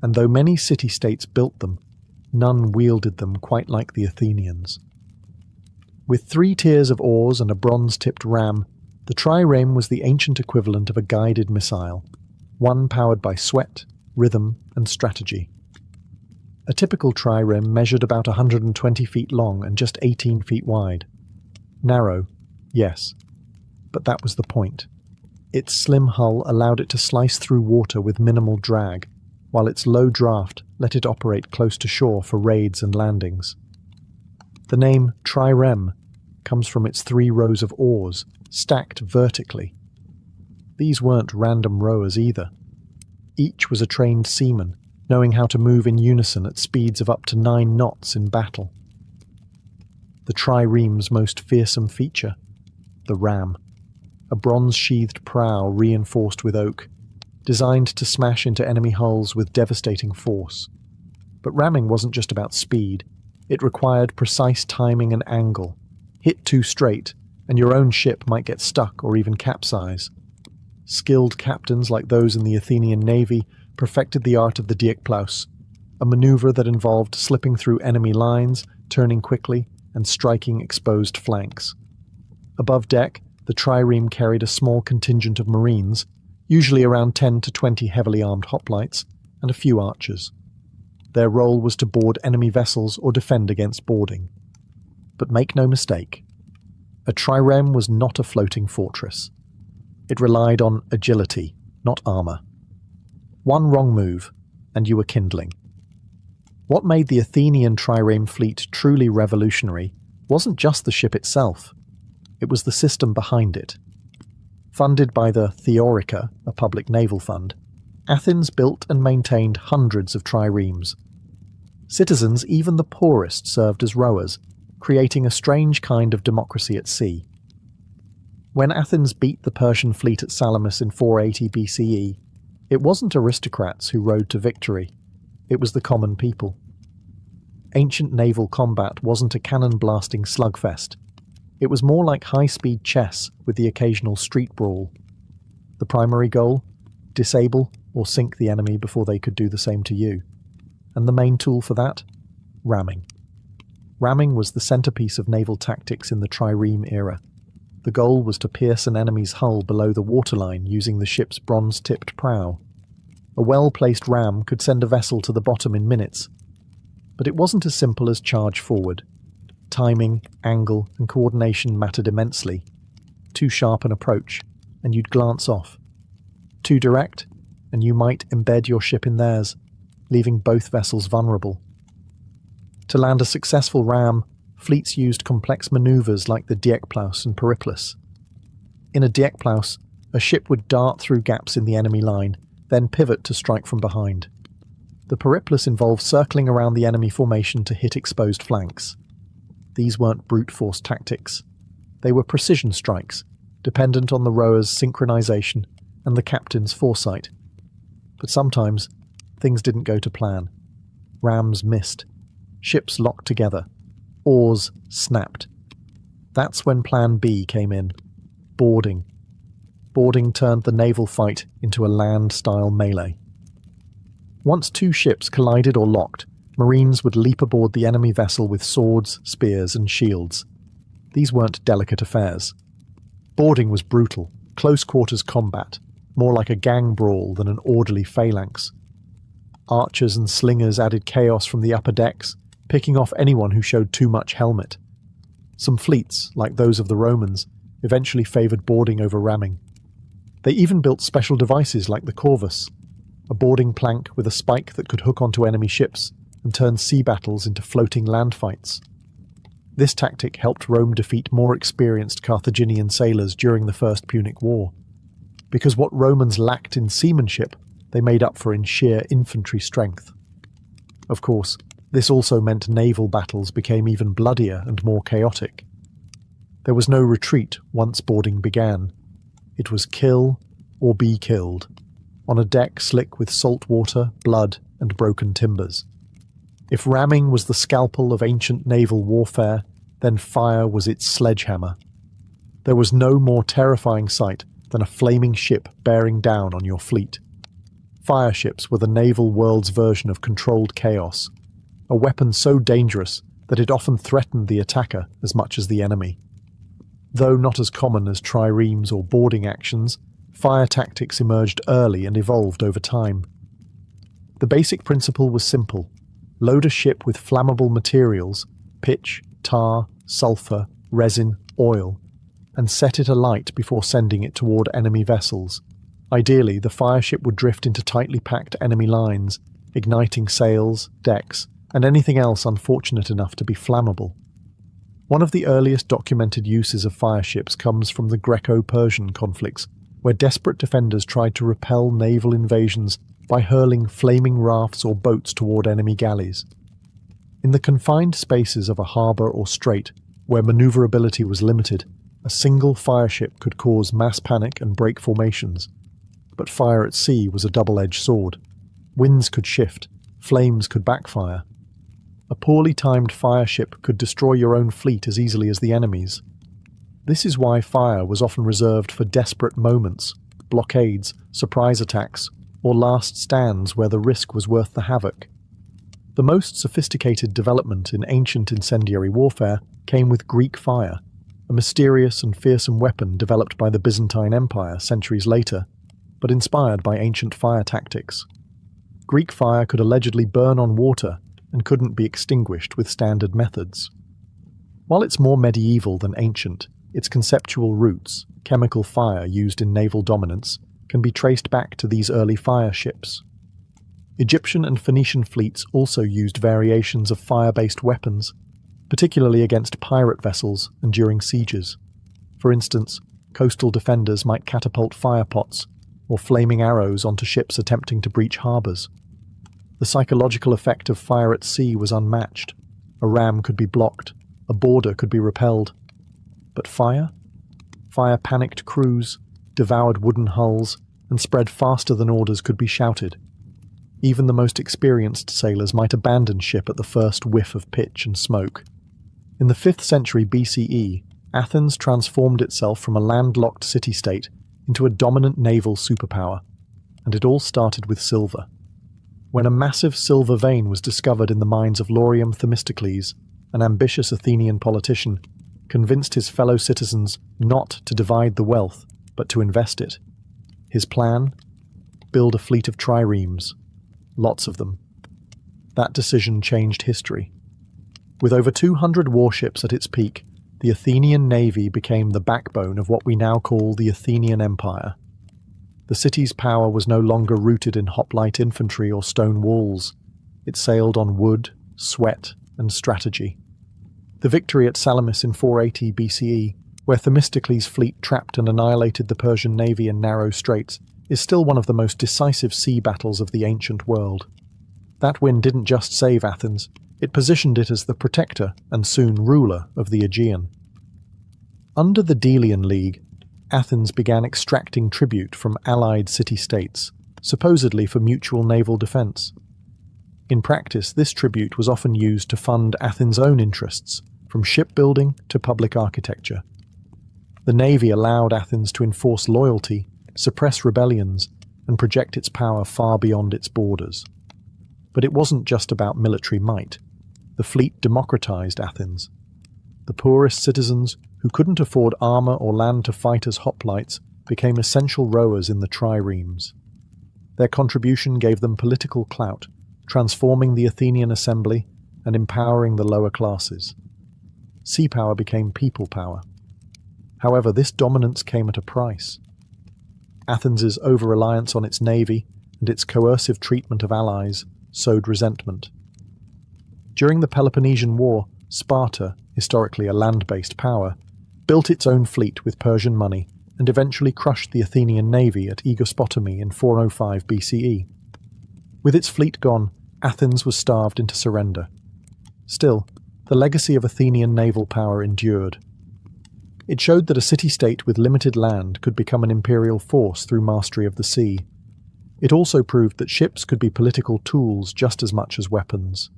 And though many city-states built them, none wielded them quite like the Athenians. With 3 tiers of oars and a bronze-tipped ram, the trireme was the ancient equivalent of a guided missile, one powered by sweat, rhythm, and strategy. A typical trireme measured about 120 feet long and just 18 feet wide. Narrow, yes, but that was the point. Its slim hull allowed it to slice through water with minimal drag, while its low draft let it operate close to shore for raids and landings. The name trireme comes from its 3 rows of oars, stacked vertically. These weren't random rowers either. Each was a trained seaman, knowing how to move in unison at speeds of up to 9 knots in battle. The trireme's most fearsome feature, the ram, a bronze-sheathed prow reinforced with oak, designed to smash into enemy hulls with devastating force. But ramming wasn't just about speed, it required precise timing and angle. Hit too straight, and your own ship might get stuck or even capsize. Skilled captains like those in the Athenian navy perfected the art of the diekplaus, a maneuver that involved slipping through enemy lines, turning quickly, and striking exposed flanks. Above deck, the trireme carried a small contingent of marines, usually around 10 to 20 heavily armed hoplites, and a few archers. Their role was to board enemy vessels or defend against boarding. But make no mistake, a trireme was not a floating fortress. It relied on agility, not armour. One wrong move, and you were kindling. What made the Athenian trireme fleet truly revolutionary wasn't just the ship itself, it was the system behind it. Funded by the Theorica, a public naval fund, Athens built and maintained hundreds of triremes. Citizens, even the poorest, served as rowers, creating a strange kind of democracy at sea. When Athens beat the Persian fleet at Salamis in 480 BCE, it wasn't aristocrats who rode to victory, it was the common people. Ancient naval combat wasn't a cannon-blasting slugfest. It was more like high-speed chess with the occasional street brawl. The primary goal? Disable or sink the enemy before they could do the same to you. And the main tool for that? Ramming. Ramming was the centerpiece of naval tactics in the trireme era. The goal was to pierce an enemy's hull below the waterline using the ship's bronze-tipped prow. A well-placed ram could send a vessel to the bottom in minutes. But it wasn't as simple as charge forward. Timing, angle, and coordination mattered immensely. Too sharp an approach, and you'd glance off. Too direct, and you might embed your ship in theirs, leaving both vessels vulnerable. To land a successful ram, fleets used complex maneuvers like the diekplaus and periplus. In a diekplaus, a ship would dart through gaps in the enemy line, then pivot to strike from behind. The periplus involved circling around the enemy formation to hit exposed flanks. These weren't brute force tactics. They were precision strikes, dependent on the rower's synchronization and the captain's foresight. But sometimes, things didn't go to plan. Rams missed. Ships locked together. Oars snapped. That's when Plan B came in. Boarding. Boarding turned the naval fight into a land-style melee. Once 2 ships collided or locked, Marines would leap aboard the enemy vessel with swords, spears, and shields. These weren't delicate affairs. Boarding was brutal, close-quarters combat, more like a gang brawl than an orderly phalanx. Archers and slingers added chaos from the upper decks, picking off anyone who showed too much helmet. Some fleets, like those of the Romans, eventually favoured boarding over ramming. They even built special devices like the corvus, a boarding plank with a spike that could hook onto enemy ships and turn sea battles into floating land fights. This tactic helped Rome defeat more experienced Carthaginian sailors during the First Punic War. Because what Romans lacked in seamanship, they made up for in sheer infantry strength. Of course, this also meant naval battles became even bloodier and more chaotic. There was no retreat once boarding began. It was kill or be killed, on a deck slick with salt water, blood, and broken timbers. If ramming was the scalpel of ancient naval warfare, then fire was its sledgehammer. There was no more terrifying sight than a flaming ship bearing down on your fleet. Fire ships were the naval world's version of controlled chaos, a weapon so dangerous that it often threatened the attacker as much as the enemy. Though not as common as triremes or boarding actions, fire tactics emerged early and evolved over time. The basic principle was simple: load a ship with flammable materials, pitch, tar, sulfur, resin, oil, and set it alight before sending it toward enemy vessels. Ideally, the fire ship would drift into tightly packed enemy lines, igniting sails, decks, and anything else unfortunate enough to be flammable. One of the earliest documented uses of fire ships comes from the Greco-Persian conflicts, where desperate defenders tried to repel naval invasions by hurling flaming rafts or boats toward enemy galleys. In the confined spaces of a harbour or strait, where manoeuvrability was limited, a single fire ship could cause mass panic and break formations. But fire at sea was a double-edged sword. Winds could shift, flames could backfire. A poorly timed fire ship could destroy your own fleet as easily as the enemy's. This is why fire was often reserved for desperate moments, blockades, surprise attacks, or last stands where the risk was worth the havoc. The most sophisticated development in ancient incendiary warfare came with Greek fire, a mysterious and fearsome weapon developed by the Byzantine Empire centuries later, but inspired by ancient fire tactics. Greek fire could allegedly burn on water and couldn't be extinguished with standard methods. While it's more medieval than ancient, its conceptual roots, chemical fire used in naval dominance, can be traced back to these early fire ships. Egyptian and Phoenician fleets also used variations of fire-based weapons, particularly against pirate vessels and during sieges. For instance, coastal defenders might catapult fire pots or flaming arrows onto ships attempting to breach harbours. The psychological effect of fire at sea was unmatched. A ram could be blocked, a boarder could be repelled. But fire? Fire panicked crews, devoured wooden hulls, and spread faster than orders could be shouted. Even the most experienced sailors might abandon ship at the first whiff of pitch and smoke. In the 5th century BCE, Athens transformed itself from a landlocked city-state into a dominant naval superpower, and it all started with silver. When a massive silver vein was discovered in the mines of Laurium, Themistocles, an ambitious Athenian politician convinced his fellow citizens not to divide the wealth, but to invest it. His plan? Build a fleet of triremes. Lots of them. That decision changed history. With over 200 warships at its peak, the Athenian navy became the backbone of what we now call the Athenian Empire. The city's power was no longer rooted in hoplite infantry or stone walls. It sailed on wood, sweat, and strategy. The victory at Salamis in 480 BCE, where Themistocles' fleet trapped and annihilated the Persian navy in narrow straits, is still one of the most decisive sea battles of the ancient world. That win didn't just save Athens, it positioned it as the protector and soon ruler of the Aegean. Under the Delian League, Athens began extracting tribute from allied city-states, supposedly for mutual naval defense. In practice, this tribute was often used to fund Athens' own interests, from shipbuilding to public architecture. The navy allowed Athens to enforce loyalty, suppress rebellions, and project its power far beyond its borders. But it wasn't just about military might. The fleet democratized Athens. The poorest citizens, who couldn't afford armor or land to fight as hoplites, became essential rowers in the triremes. Their contribution gave them political clout, transforming the Athenian assembly and empowering the lower classes. Sea power became people power. However, this dominance came at a price. Athens's over-reliance on its navy and its coercive treatment of allies sowed resentment. During the Peloponnesian War, Sparta, historically a land-based power, built its own fleet with Persian money and eventually crushed the Athenian navy at Aegospotami in 405 BCE. With its fleet gone, Athens was starved into surrender. Still, the legacy of Athenian naval power endured. It showed that a city-state with limited land could become an imperial force through mastery of the sea. It also proved that ships could be political tools just as much as weapons.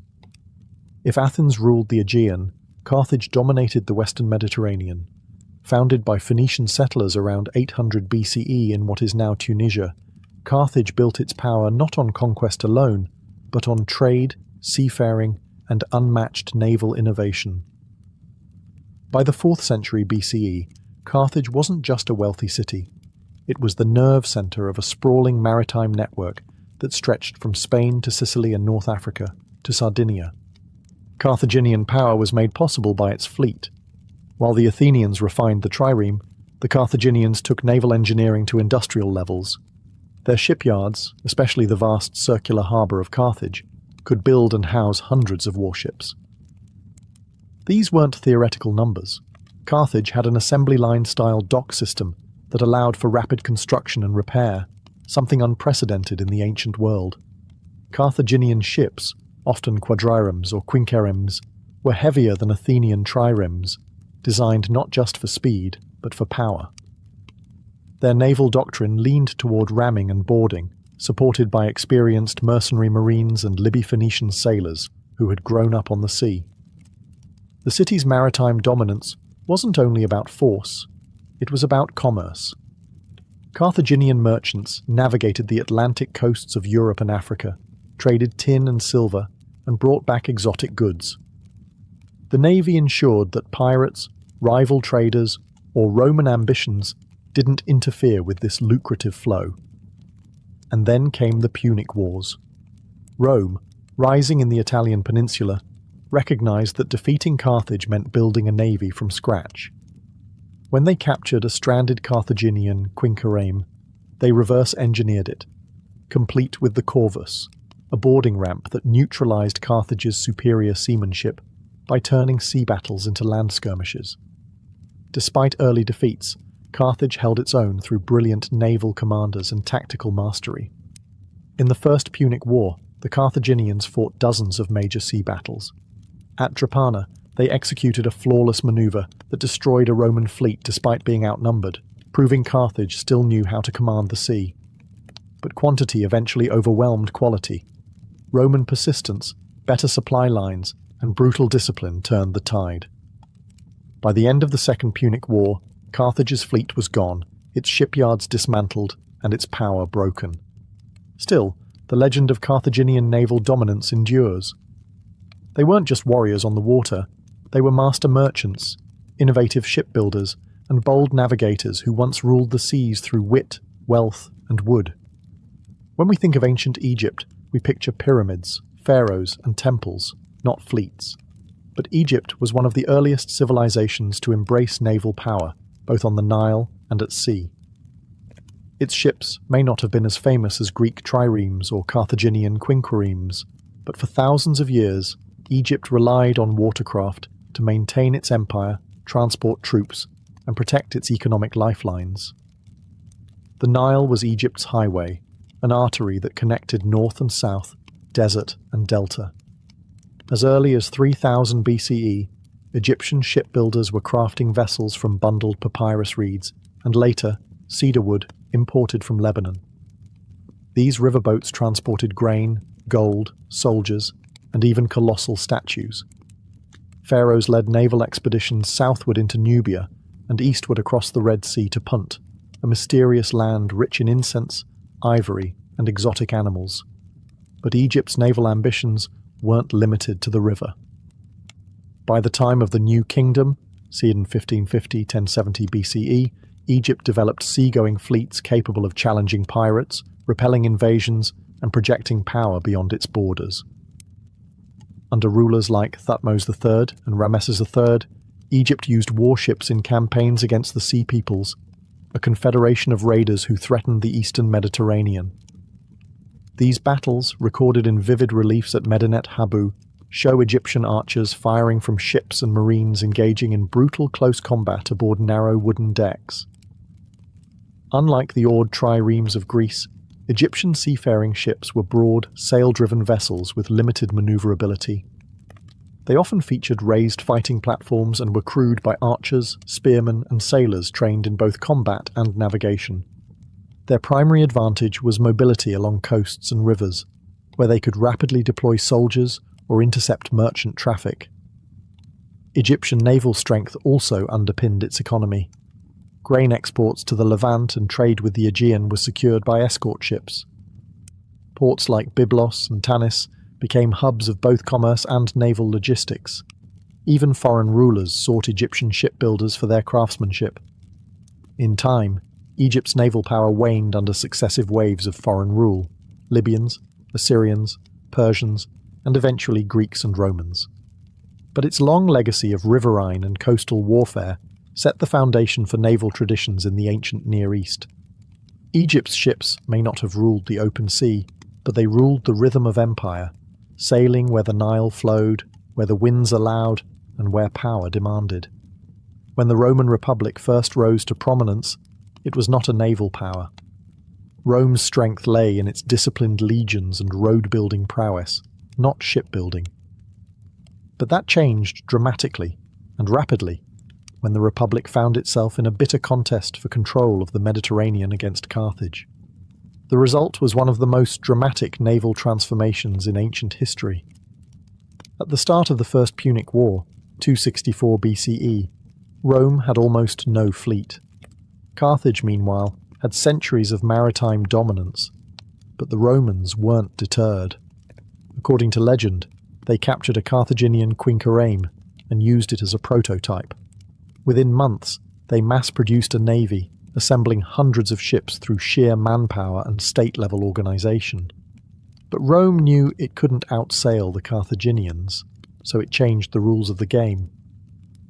If Athens ruled the Aegean, Carthage dominated the western Mediterranean. Founded by Phoenician settlers around 800 BCE in what is now Tunisia, Carthage built its power not on conquest alone, but on trade, seafaring, and unmatched naval innovation. By the 4th century BCE, Carthage wasn't just a wealthy city. It was the nerve center of a sprawling maritime network that stretched from Spain to Sicily and North Africa to Sardinia. Carthaginian power was made possible by its fleet. While the Athenians refined the trireme, the Carthaginians took naval engineering to industrial levels. Their shipyards, especially the vast circular harbour of Carthage, could build and house hundreds of warships. These weren't theoretical numbers. Carthage had an assembly line-style dock system that allowed for rapid construction and repair, something unprecedented in the ancient world. Carthaginian ships, often quadriremes or quinqueremes, were heavier than Athenian triremes, designed not just for speed, but for power. Their naval doctrine leaned toward ramming and boarding, supported by experienced mercenary marines and Libyan sailors who had grown up on the sea. The city's maritime dominance wasn't only about force, it was about commerce. Carthaginian merchants navigated the Atlantic coasts of Europe and Africa, traded tin and silver, and brought back exotic goods. The navy ensured that pirates, rival traders, or Roman ambitions didn't interfere with this lucrative flow. And then came the Punic Wars. Rome, rising in the Italian peninsula, recognized that defeating Carthage meant building a navy from scratch. When they captured a stranded Carthaginian quinquereme, they reverse-engineered it, complete with the corvus, a boarding ramp that neutralized Carthage's superior seamanship by turning sea battles into land skirmishes. Despite early defeats, Carthage held its own through brilliant naval commanders and tactical mastery. In the First Punic War, the Carthaginians fought dozens of major sea battles. At Drepana, they executed a flawless maneuver that destroyed a Roman fleet despite being outnumbered, proving Carthage still knew how to command the sea. But quantity eventually overwhelmed quality. Roman persistence, better supply lines, and brutal discipline turned the tide. By the end of the Second Punic War, Carthage's fleet was gone, its shipyards dismantled, and its power broken. Still, the legend of Carthaginian naval dominance endures. They weren't just warriors on the water, they were master merchants, innovative shipbuilders, and bold navigators who once ruled the seas through wit, wealth, and wood. When we think of ancient Egypt, we picture pyramids, pharaohs, and temples, not fleets. But Egypt was one of the earliest civilizations to embrace naval power, both on the Nile and at sea. Its ships may not have been as famous as Greek triremes or Carthaginian quinqueremes, but for thousands of years, Egypt relied on watercraft to maintain its empire, transport troops, and protect its economic lifelines. The Nile was Egypt's highway, an artery that connected north and south, desert and delta. As early as 3000 BCE, Egyptian shipbuilders were crafting vessels from bundled papyrus reeds, and later, cedar wood imported from Lebanon. These riverboats transported grain, gold, soldiers, and even colossal statues. Pharaohs led naval expeditions southward into Nubia and eastward across the Red Sea to Punt, a mysterious land rich in incense, ivory, and exotic animals. But Egypt's naval ambitions weren't limited to the river. By the time of the New Kingdom, in 1550-1070 BCE, Egypt developed seagoing fleets capable of challenging pirates, repelling invasions, and projecting power beyond its borders. Under rulers like Thutmose III and Ramesses III, Egypt used warships in campaigns against the Sea Peoples, a confederation of raiders who threatened the eastern Mediterranean. These battles, recorded in vivid reliefs at Medinet Habu, show Egyptian archers firing from ships and marines engaging in brutal close combat aboard narrow wooden decks. Unlike the oared triremes of Greece, Egyptian seafaring ships were broad, sail-driven vessels with limited maneuverability. They often featured raised fighting platforms and were crewed by archers, spearmen, and sailors trained in both combat and navigation. Their primary advantage was mobility along coasts and rivers, where they could rapidly deploy soldiers or intercept merchant traffic. Egyptian naval strength also underpinned its economy. Grain exports to the Levant and trade with the Aegean were secured by escort ships. Ports like Byblos and Tanis became hubs of both commerce and naval logistics. Even foreign rulers sought Egyptian shipbuilders for their craftsmanship. In time, Egypt's naval power waned under successive waves of foreign rule: Libyans, Assyrians, Persians, and eventually Greeks and Romans. But its long legacy of riverine and coastal warfare set the foundation for naval traditions in the ancient Near East. Egypt's ships may not have ruled the open sea, but they ruled the rhythm of empire, sailing where the Nile flowed, where the winds allowed, and where power demanded. When the Roman Republic first rose to prominence, it was not a naval power. Rome's strength lay in its disciplined legions and road-building prowess, not shipbuilding. But that changed dramatically and rapidly when the Republic found itself in a bitter contest for control of the Mediterranean against Carthage. The result was one of the most dramatic naval transformations in ancient history. At the start of the First Punic War, 264 BCE, Rome had almost no fleet. Carthage, meanwhile, had centuries of maritime dominance, but the Romans weren't deterred. According to legend, they captured a Carthaginian quinquereme and used it as a prototype. Within months, they mass-produced a navy, assembling hundreds of ships through sheer manpower and state-level organization. But Rome knew it couldn't outsail the Carthaginians, so it changed the rules of the game.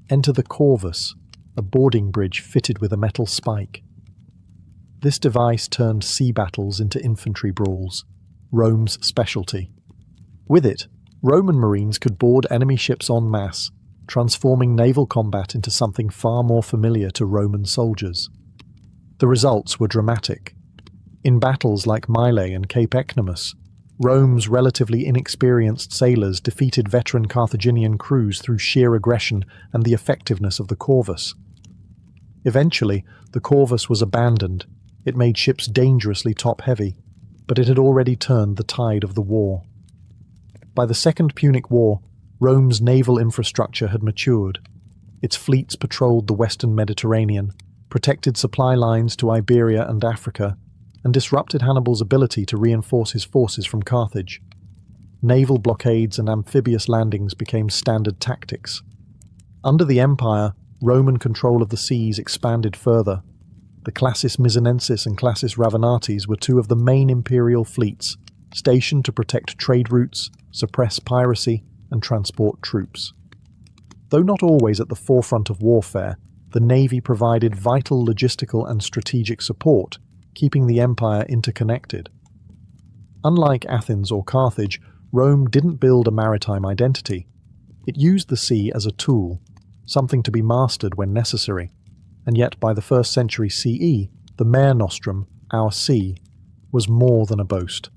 Enter the corvus, a boarding bridge fitted with a metal spike. This device turned sea battles into infantry brawls, Rome's specialty. With it, Roman marines could board enemy ships en masse, transforming naval combat into something far more familiar to Roman soldiers. The results were dramatic. In battles like Mylae and Cape Ecnomus, Rome's relatively inexperienced sailors defeated veteran Carthaginian crews through sheer aggression and the effectiveness of the corvus. Eventually, the corvus was abandoned. It made ships dangerously top-heavy, but it had already turned the tide of the war. By the Second Punic War, Rome's naval infrastructure had matured. Its fleets patrolled the western Mediterranean, protected supply lines to Iberia and Africa, and disrupted Hannibal's ability to reinforce his forces from Carthage. Naval blockades and amphibious landings became standard tactics. Under the Empire, Roman control of the seas expanded further. The Classis Mizanensis and Classis Ravenatis were two of the main imperial fleets, stationed to protect trade routes, suppress piracy, and transport troops. Though not always at the forefront of warfare, the navy provided vital logistical and strategic support, keeping the empire interconnected. Unlike Athens or Carthage, Rome didn't build a maritime identity. It used the sea as a tool, something to be mastered when necessary, and yet by the 1st century CE, the Mare Nostrum, our sea, was more than a boast.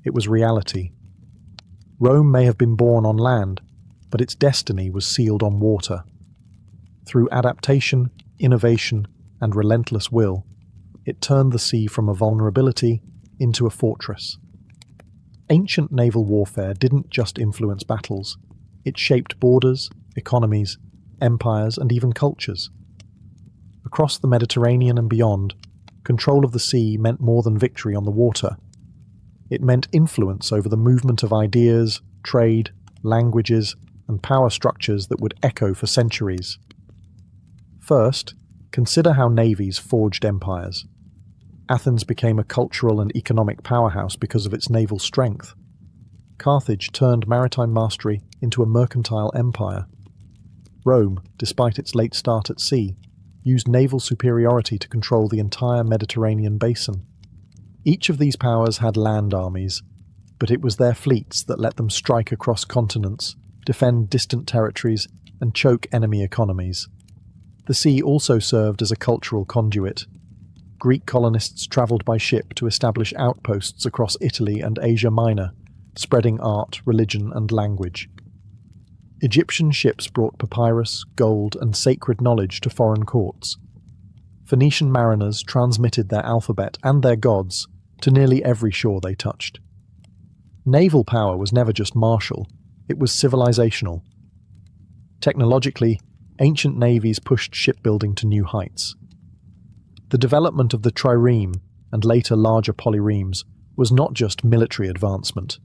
It was reality. Rome may have been born on land, but its destiny was sealed on water. Through adaptation, innovation, and relentless will, it turned the sea from a vulnerability into a fortress. Ancient naval warfare didn't just influence battles. It shaped borders, economies, empires, and even cultures. Across the Mediterranean and beyond, control of the sea meant more than victory on the water. It meant influence over the movement of ideas, trade, languages, and power structures that would echo for centuries. First, consider how navies forged empires. Athens became a cultural and economic powerhouse because of its naval strength. Carthage turned maritime mastery into a mercantile empire. Rome, despite its late start at sea, used naval superiority to control the entire Mediterranean basin. Each of these powers had land armies, but it was their fleets that let them strike across continents, defend distant territories, and choke enemy economies. The sea also served as a cultural conduit. Greek colonists travelled by ship to establish outposts across Italy and Asia Minor, spreading art, religion, and language. Egyptian ships brought papyrus, gold, and sacred knowledge to foreign courts. Phoenician mariners transmitted their alphabet and their gods to nearly every shore they touched. Naval power was never just martial, it was civilizational. Technologically, ancient navies pushed shipbuilding to new heights. The development of the trireme, and later larger polyremes, was not just military advancement,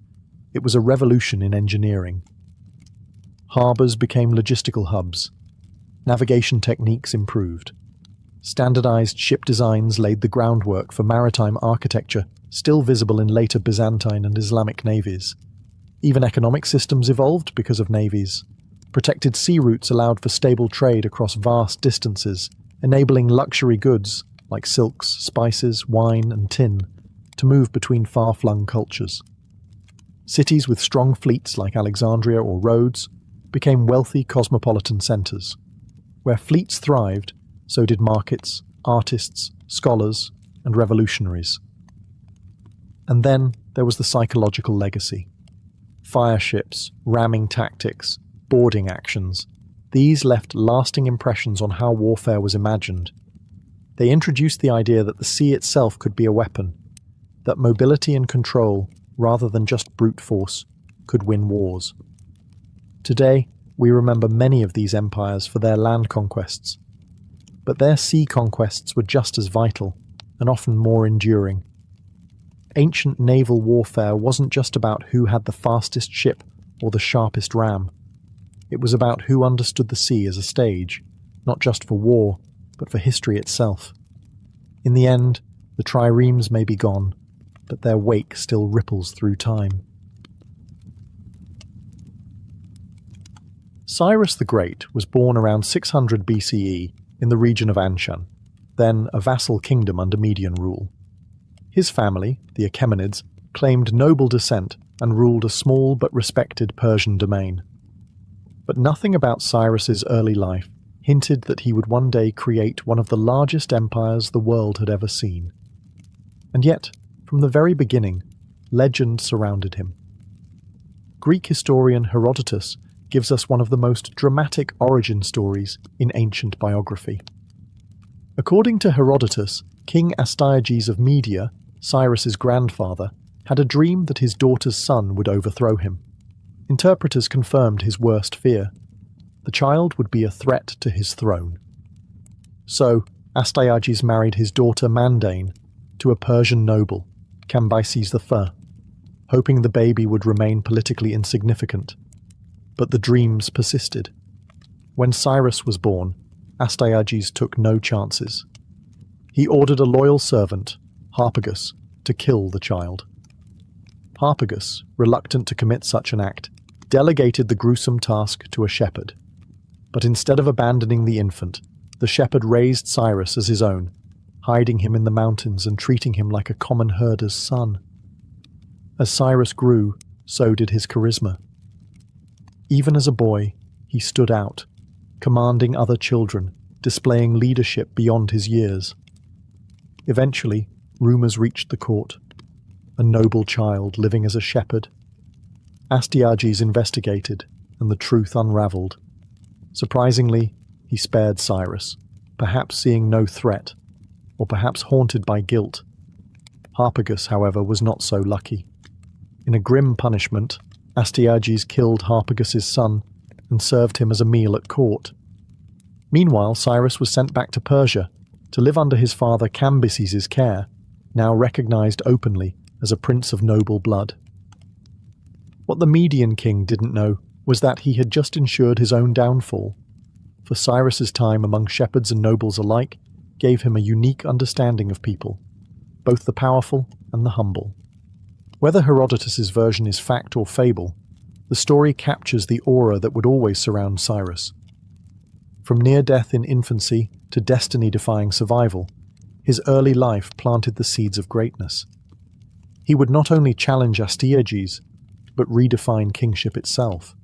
it was a revolution in engineering. Harbours became logistical hubs. Navigation techniques improved. Standardized ship designs laid the groundwork for maritime architecture, still visible in later Byzantine and Islamic navies. Even economic systems evolved because of navies. Protected sea routes allowed for stable trade across vast distances, enabling luxury goods, like silks, spices, wine, and tin, to move between far-flung cultures. Cities with strong fleets like Alexandria or Rhodes became wealthy cosmopolitan centres. Where fleets thrived, so did markets, artists, scholars, and revolutionaries. And then there was the psychological legacy. Fire ships, ramming tactics, boarding actions. These left lasting impressions on how warfare was imagined. They introduced the idea that the sea itself could be a weapon, that mobility and control, rather than just brute force, could win wars. Today, we remember many of these empires for their land conquests, but their sea conquests were just as vital, and often more enduring. Ancient naval warfare wasn't just about who had the fastest ship or the sharpest ram. It was about who understood the sea as a stage, not just for war, but for history itself. In the end, the triremes may be gone, but their wake still ripples through time. Cyrus the Great was born around 600 BCE in the region of Anshan, then a vassal kingdom under Median rule. His family, the Achaemenids, claimed noble descent and ruled a small but respected Persian domain. But nothing about Cyrus's early life hinted that he would one day create one of the largest empires the world had ever seen. And yet, from the very beginning, legend surrounded him. Greek historian Herodotus gives us one of the most dramatic origin stories in ancient biography. According to Herodotus, King Astyages of Media, Cyrus's grandfather, had a dream that his daughter's son would overthrow him. Interpreters confirmed his worst fear. The child would be a threat to his throne. So, Astyages married his daughter Mandane to a Persian noble, Cambyses I, hoping the baby would remain politically insignificant. But the dreams persisted. When Cyrus was born, Astyages took no chances. He ordered a loyal servant, Harpagus, to kill the child. Harpagus, reluctant to commit such an act, delegated the gruesome task to a shepherd. But instead of abandoning the infant, the shepherd raised Cyrus as his own, hiding him in the mountains and treating him like a common herder's son. As Cyrus grew, so did his charisma. Even as a boy, he stood out, commanding other children, displaying leadership beyond his years. Eventually, rumours reached the court. A noble child living as a shepherd. Astyages investigated, and the truth unravelled. Surprisingly, he spared Cyrus, perhaps seeing no threat, or perhaps haunted by guilt. Harpagus, however, was not so lucky. In a grim punishment, Astyages killed Harpagus's son and served him as a meal at court. Meanwhile, Cyrus was sent back to Persia to live under his father Cambyses' care, now recognized openly as a prince of noble blood. What the Median king didn't know was that he had just ensured his own downfall, for Cyrus's time among shepherds and nobles alike gave him a unique understanding of people, both the powerful and the humble. Whether Herodotus's version is fact or fable, the story captures the aura that would always surround Cyrus. From near death in infancy to destiny-defying survival, his early life planted the seeds of greatness. He would not only challenge Astyages, but redefine kingship itself.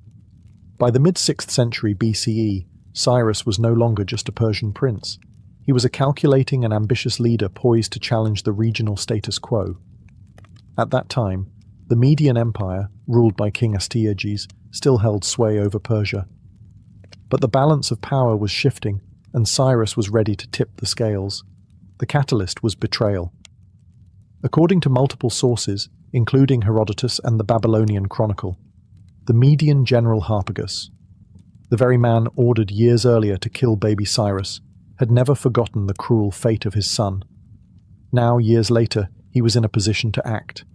By the mid-6th century BCE, Cyrus was no longer just a Persian prince. He was a calculating and ambitious leader poised to challenge the regional status quo. At that time, the Median Empire, ruled by King Astyages, still held sway over Persia. But the balance of power was shifting, and Cyrus was ready to tip the scales. The catalyst was betrayal. According to multiple sources, including Herodotus and the Babylonian Chronicle, the Median general Harpagus, the very man ordered years earlier to kill baby Cyrus, had never forgotten the cruel fate of his son. Now, years later, he was in a position to act.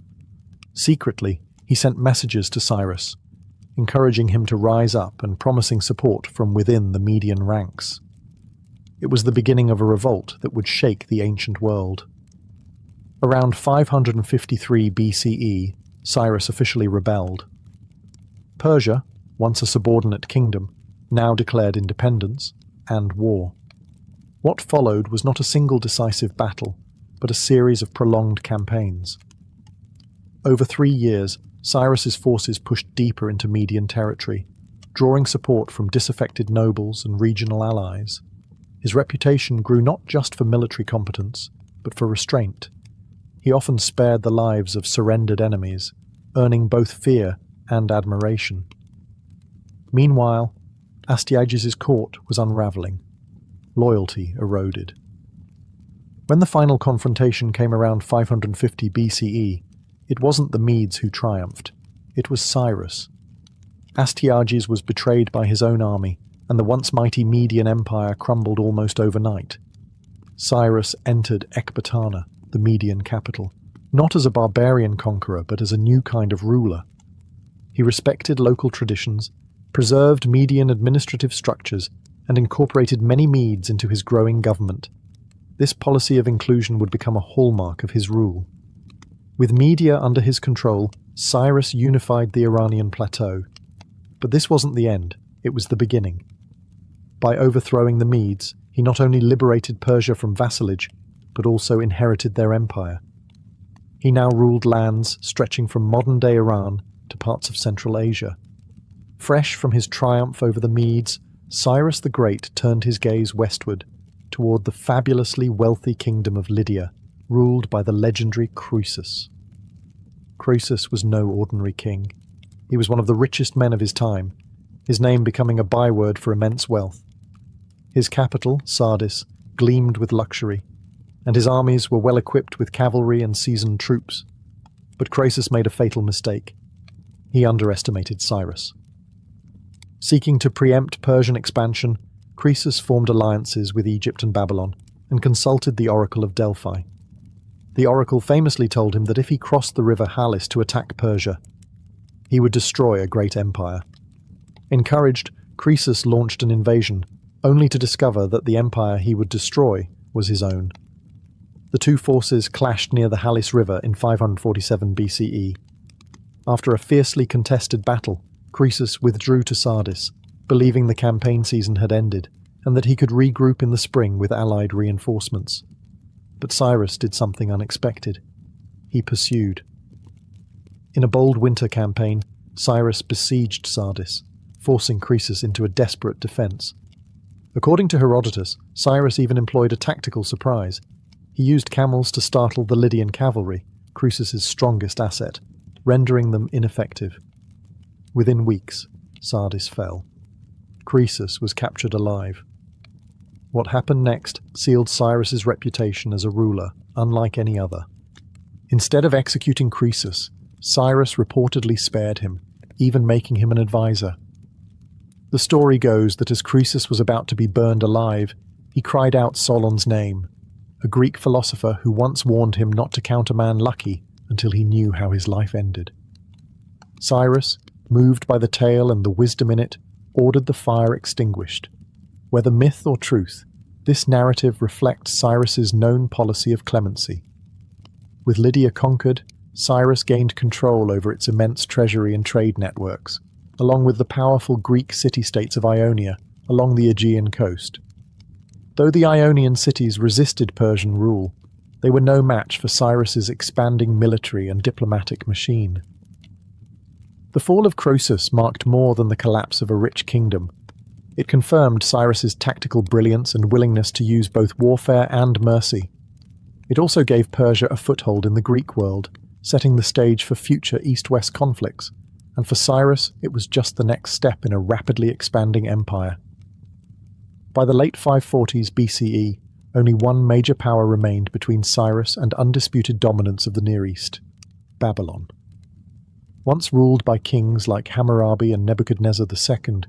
Secretly, he sent messages to Cyrus, encouraging him to rise up and promising support from within the Median ranks. It was the beginning of a revolt that would shake the ancient world. Around 553 BCE, Cyrus officially rebelled. Persia, once a subordinate kingdom, now declared independence and war. What followed was not a single decisive battle, but a series of prolonged campaigns. Over 3 years, Cyrus's forces pushed deeper into Median territory, drawing support from disaffected nobles and regional allies. His reputation grew not just for military competence, but for restraint. He often spared the lives of surrendered enemies, earning both fear and admiration. Meanwhile, Astyages' court was unraveling. Loyalty eroded. When the final confrontation came around 550 BCE, it wasn't the Medes who triumphed. It was Cyrus. Astyages was betrayed by his own army, and the once mighty Median Empire crumbled almost overnight. Cyrus entered Ecbatana, the Median capital, not as a barbarian conqueror, but as a new kind of ruler. He respected local traditions, preserved Median administrative structures, and incorporated many Medes into his growing government. This policy of inclusion would become a hallmark of his rule. With Media under his control, Cyrus unified the Iranian plateau. But this wasn't the end, it was the beginning. By overthrowing the Medes, he not only liberated Persia from vassalage, but also inherited their empire. He now ruled lands stretching from modern-day Iran to parts of Central Asia. Fresh from his triumph over the Medes, Cyrus the Great turned his gaze westward, toward the fabulously wealthy kingdom of Lydia, ruled by the legendary Croesus. Croesus was no ordinary king. He was one of the richest men of his time, his name becoming a byword for immense wealth. His capital, Sardis, gleamed with luxury, and his armies were well equipped with cavalry and seasoned troops. But Croesus made a fatal mistake. He underestimated Cyrus. Seeking to preempt Persian expansion, Croesus formed alliances with Egypt and Babylon, and consulted the Oracle of Delphi. The oracle famously told him that if he crossed the river Halys to attack Persia, he would destroy a great empire. Encouraged, Croesus launched an invasion, only to discover that the empire he would destroy was his own. The two forces clashed near the Halys River in 547 BCE. After a fiercely contested battle, Croesus withdrew to Sardis, believing the campaign season had ended, and that he could regroup in the spring with allied reinforcements. But Cyrus did something unexpected. He pursued. In a bold winter campaign, Cyrus besieged Sardis, forcing Croesus into a desperate defense. According to Herodotus, Cyrus even employed a tactical surprise. He used camels to startle the Lydian cavalry, Croesus's strongest asset, rendering them ineffective. Within weeks, Sardis fell. Croesus was captured alive. What happened next sealed Cyrus's reputation as a ruler unlike any other. Instead of executing Croesus, Cyrus reportedly spared him, even making him an advisor. The story goes that as Croesus was about to be burned alive, he cried out Solon's name, a Greek philosopher who once warned him not to count a man lucky until he knew how his life ended. Cyrus, moved by the tale and the wisdom in it, ordered the fire extinguished. Whether myth or truth, this narrative reflects Cyrus's known policy of clemency. With Lydia conquered, Cyrus gained control over its immense treasury and trade networks, along with the powerful Greek city-states of Ionia, along the Aegean coast. Though the Ionian cities resisted Persian rule, they were no match for Cyrus's expanding military and diplomatic machine. The fall of Croesus marked more than the collapse of a rich kingdom. It confirmed Cyrus's tactical brilliance and willingness to use both warfare and mercy. It also gave Persia a foothold in the Greek world, setting the stage for future East-West conflicts, and for Cyrus it was just the next step in a rapidly expanding empire. By the late 540s BCE, only one major power remained between Cyrus and undisputed dominance of the Near East: Babylon. Once ruled by kings like Hammurabi and Nebuchadnezzar II,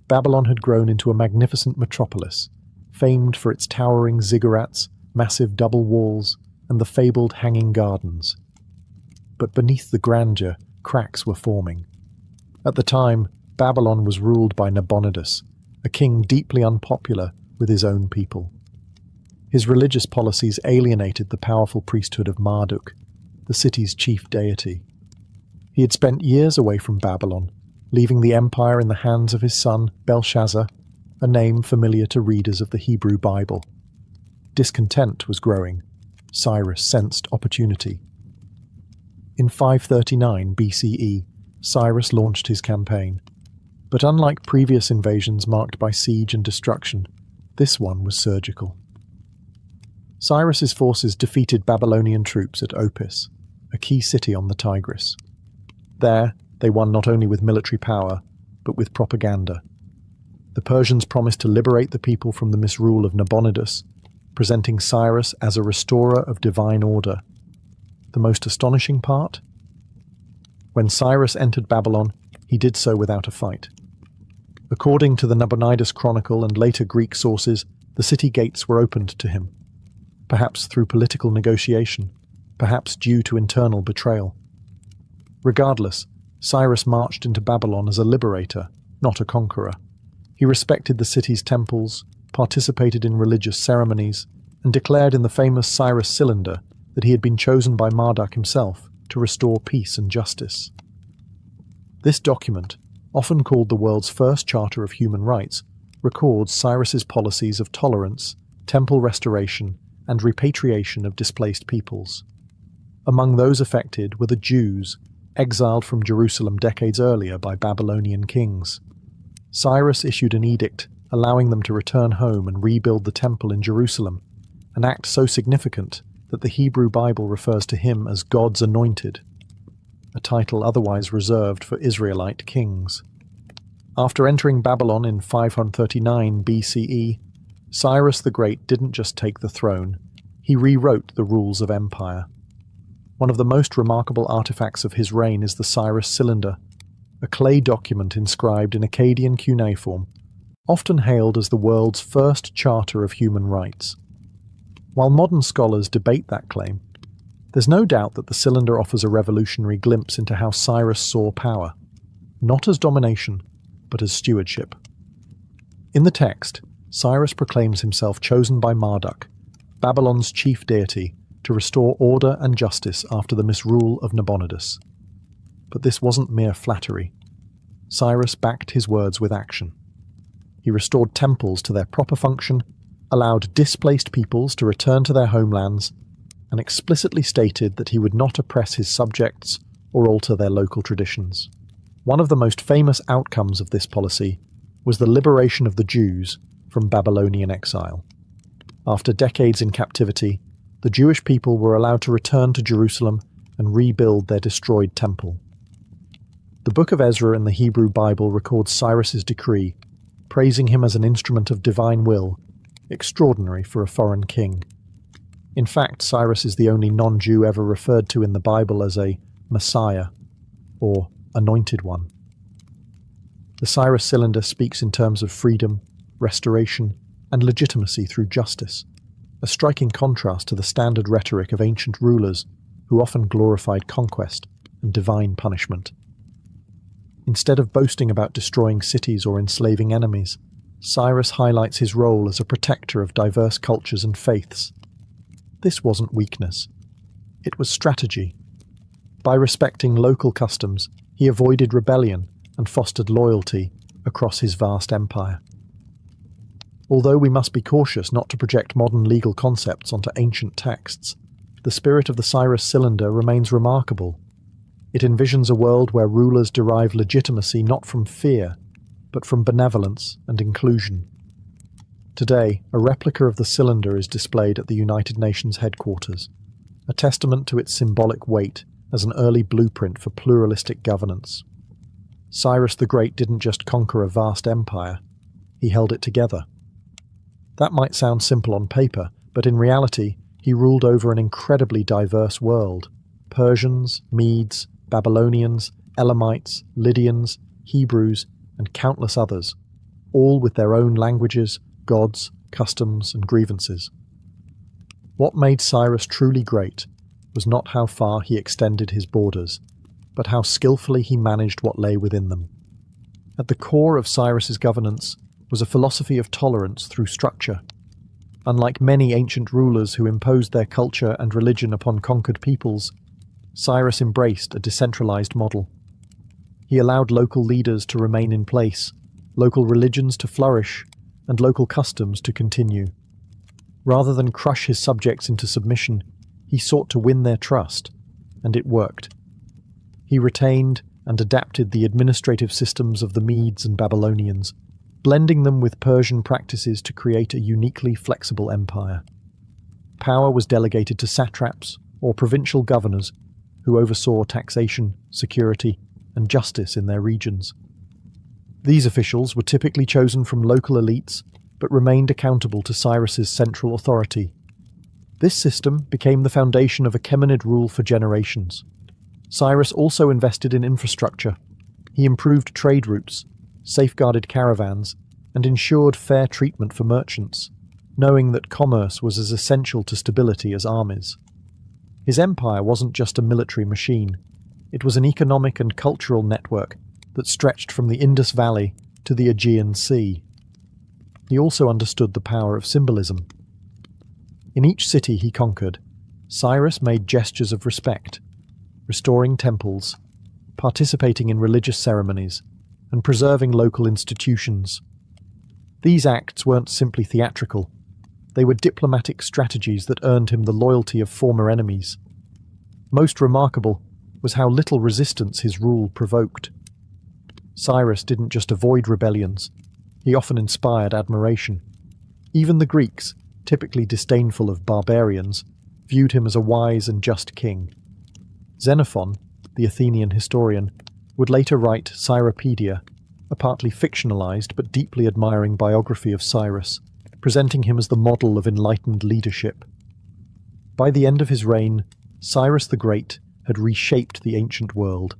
Babylon had grown into a magnificent metropolis, famed for its towering ziggurats, massive double walls, and the fabled hanging gardens. But beneath the grandeur, cracks were forming. At the time, Babylon was ruled by Nabonidus, a king deeply unpopular with his own people. His religious policies alienated the powerful priesthood of Marduk, the city's chief deity. He had spent years away from Babylon, leaving the empire in the hands of his son Belshazzar, a name familiar to readers of the Hebrew Bible. Discontent was growing. Cyrus sensed opportunity. In 539 BCE, Cyrus launched his campaign. But unlike previous invasions marked by siege and destruction, this one was surgical. Cyrus's forces defeated Babylonian troops at Opis, a key city on the Tigris. There, they won not only with military power, but with propaganda. The Persians promised to liberate the people from the misrule of Nabonidus, presenting Cyrus as a restorer of divine order. The most astonishing part? When Cyrus entered Babylon, he did so without a fight. According to the Nabonidus Chronicle and later Greek sources, the city gates were opened to him, perhaps through political negotiation, perhaps due to internal betrayal. Regardless, Cyrus marched into Babylon as a liberator, not a conqueror. He respected the city's temples, participated in religious ceremonies, and declared in the famous Cyrus Cylinder that he had been chosen by Marduk himself to restore peace and justice. This document, often called the world's first Charter of Human Rights, records Cyrus's policies of tolerance, temple restoration, and repatriation of displaced peoples. Among those affected were the Jews, exiled from Jerusalem decades earlier by Babylonian kings. Cyrus issued an edict allowing them to return home and rebuild the temple in Jerusalem, an act so significant that the Hebrew Bible refers to him as God's anointed, a title otherwise reserved for Israelite kings. After entering Babylon in 539 BCE, Cyrus the Great didn't just take the throne, he rewrote the rules of empire. One of the most remarkable artifacts of his reign is the Cyrus Cylinder, a clay document inscribed in Akkadian cuneiform, often hailed as the world's first charter of human rights. While modern scholars debate that claim, there's no doubt that the cylinder offers a revolutionary glimpse into how Cyrus saw power, not as domination, but as stewardship. In the text, Cyrus proclaims himself chosen by Marduk, Babylon's chief deity, to restore order and justice after the misrule of Nabonidus. But this wasn't mere flattery. Cyrus backed his words with action. He restored temples to their proper function, allowed displaced peoples to return to their homelands, and explicitly stated that he would not oppress his subjects or alter their local traditions. One of the most famous outcomes of this policy was the liberation of the Jews from Babylonian exile. After decades in captivity, the Jewish people were allowed to return to Jerusalem and rebuild their destroyed temple. The Book of Ezra in the Hebrew Bible records Cyrus's decree, praising him as an instrument of divine will, extraordinary for a foreign king. In fact, Cyrus is the only non-Jew ever referred to in the Bible as a Messiah, or Anointed One. The Cyrus Cylinder speaks in terms of freedom, restoration, and legitimacy through justice, a striking contrast to the standard rhetoric of ancient rulers who often glorified conquest and divine punishment. Instead of boasting about destroying cities or enslaving enemies, Cyrus highlights his role as a protector of diverse cultures and faiths. This wasn't weakness. It was strategy. By respecting local customs, he avoided rebellion and fostered loyalty across his vast empire. Although we must be cautious not to project modern legal concepts onto ancient texts, the spirit of the Cyrus cylinder remains remarkable. It envisions a world where rulers derive legitimacy not from fear, but from benevolence and inclusion. Today, a replica of the cylinder is displayed at the United Nations headquarters, a testament to its symbolic weight as an early blueprint for pluralistic governance. Cyrus the Great didn't just conquer a vast empire, he held it together. That might sound simple on paper, but in reality, he ruled over an incredibly diverse world. Persians, Medes, Babylonians, Elamites, Lydians, Hebrews, and countless others, all with their own languages, gods, customs, and grievances. What made Cyrus truly great was not how far he extended his borders, but how skillfully he managed what lay within them. At the core of Cyrus's governance was a philosophy of tolerance through structure. Unlike many ancient rulers who imposed their culture and religion upon conquered peoples, Cyrus embraced a decentralized model. He allowed local leaders to remain in place, local religions to flourish, and local customs to continue. Rather than crush his subjects into submission, he sought to win their trust, and it worked. He retained and adapted the administrative systems of the Medes and Babylonians, blending them with Persian practices to create a uniquely flexible empire. Power was delegated to satraps or provincial governors who oversaw taxation, security, and justice in their regions. These officials were typically chosen from local elites, but remained accountable to Cyrus's central authority. This system became the foundation of Achaemenid rule for generations. Cyrus also invested in infrastructure. He improved trade routes, safeguarded caravans, and ensured fair treatment for merchants, knowing that commerce was as essential to stability as armies. His empire wasn't just a military machine. It was an economic and cultural network that stretched from the Indus Valley to the Aegean Sea. He also understood the power of symbolism. In each city he conquered, Cyrus made gestures of respect, restoring temples, participating in religious ceremonies, and preserving local institutions. These acts weren't simply theatrical. They were diplomatic strategies that earned him the loyalty of former enemies. Most remarkable was how little resistance his rule provoked. Cyrus didn't just avoid rebellions, he often inspired admiration. Even the Greeks, typically disdainful of barbarians, viewed him as a wise and just king. Xenophon, the Athenian historian, would later write Cyropedia, a partly fictionalized but deeply admiring biography of Cyrus, presenting him as the model of enlightened leadership. By the end of his reign, Cyrus the Great had reshaped the ancient world.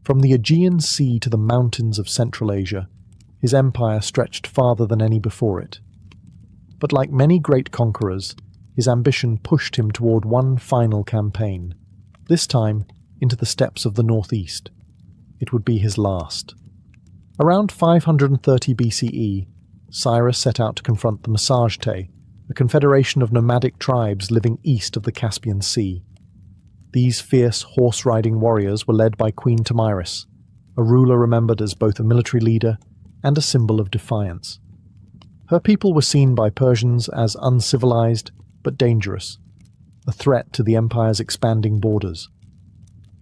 From the Aegean Sea to the mountains of Central Asia, his empire stretched farther than any before it. But like many great conquerors, his ambition pushed him toward one final campaign, this time into the steppes of the northeast. It would be his last. Around 530 BCE, Cyrus set out to confront the Massagetæ, a confederation of nomadic tribes living east of the Caspian Sea. These fierce horse-riding warriors were led by Queen Tomyris, a ruler remembered as both a military leader and a symbol of defiance. Her people were seen by Persians as uncivilized but dangerous, a threat to the empire's expanding borders.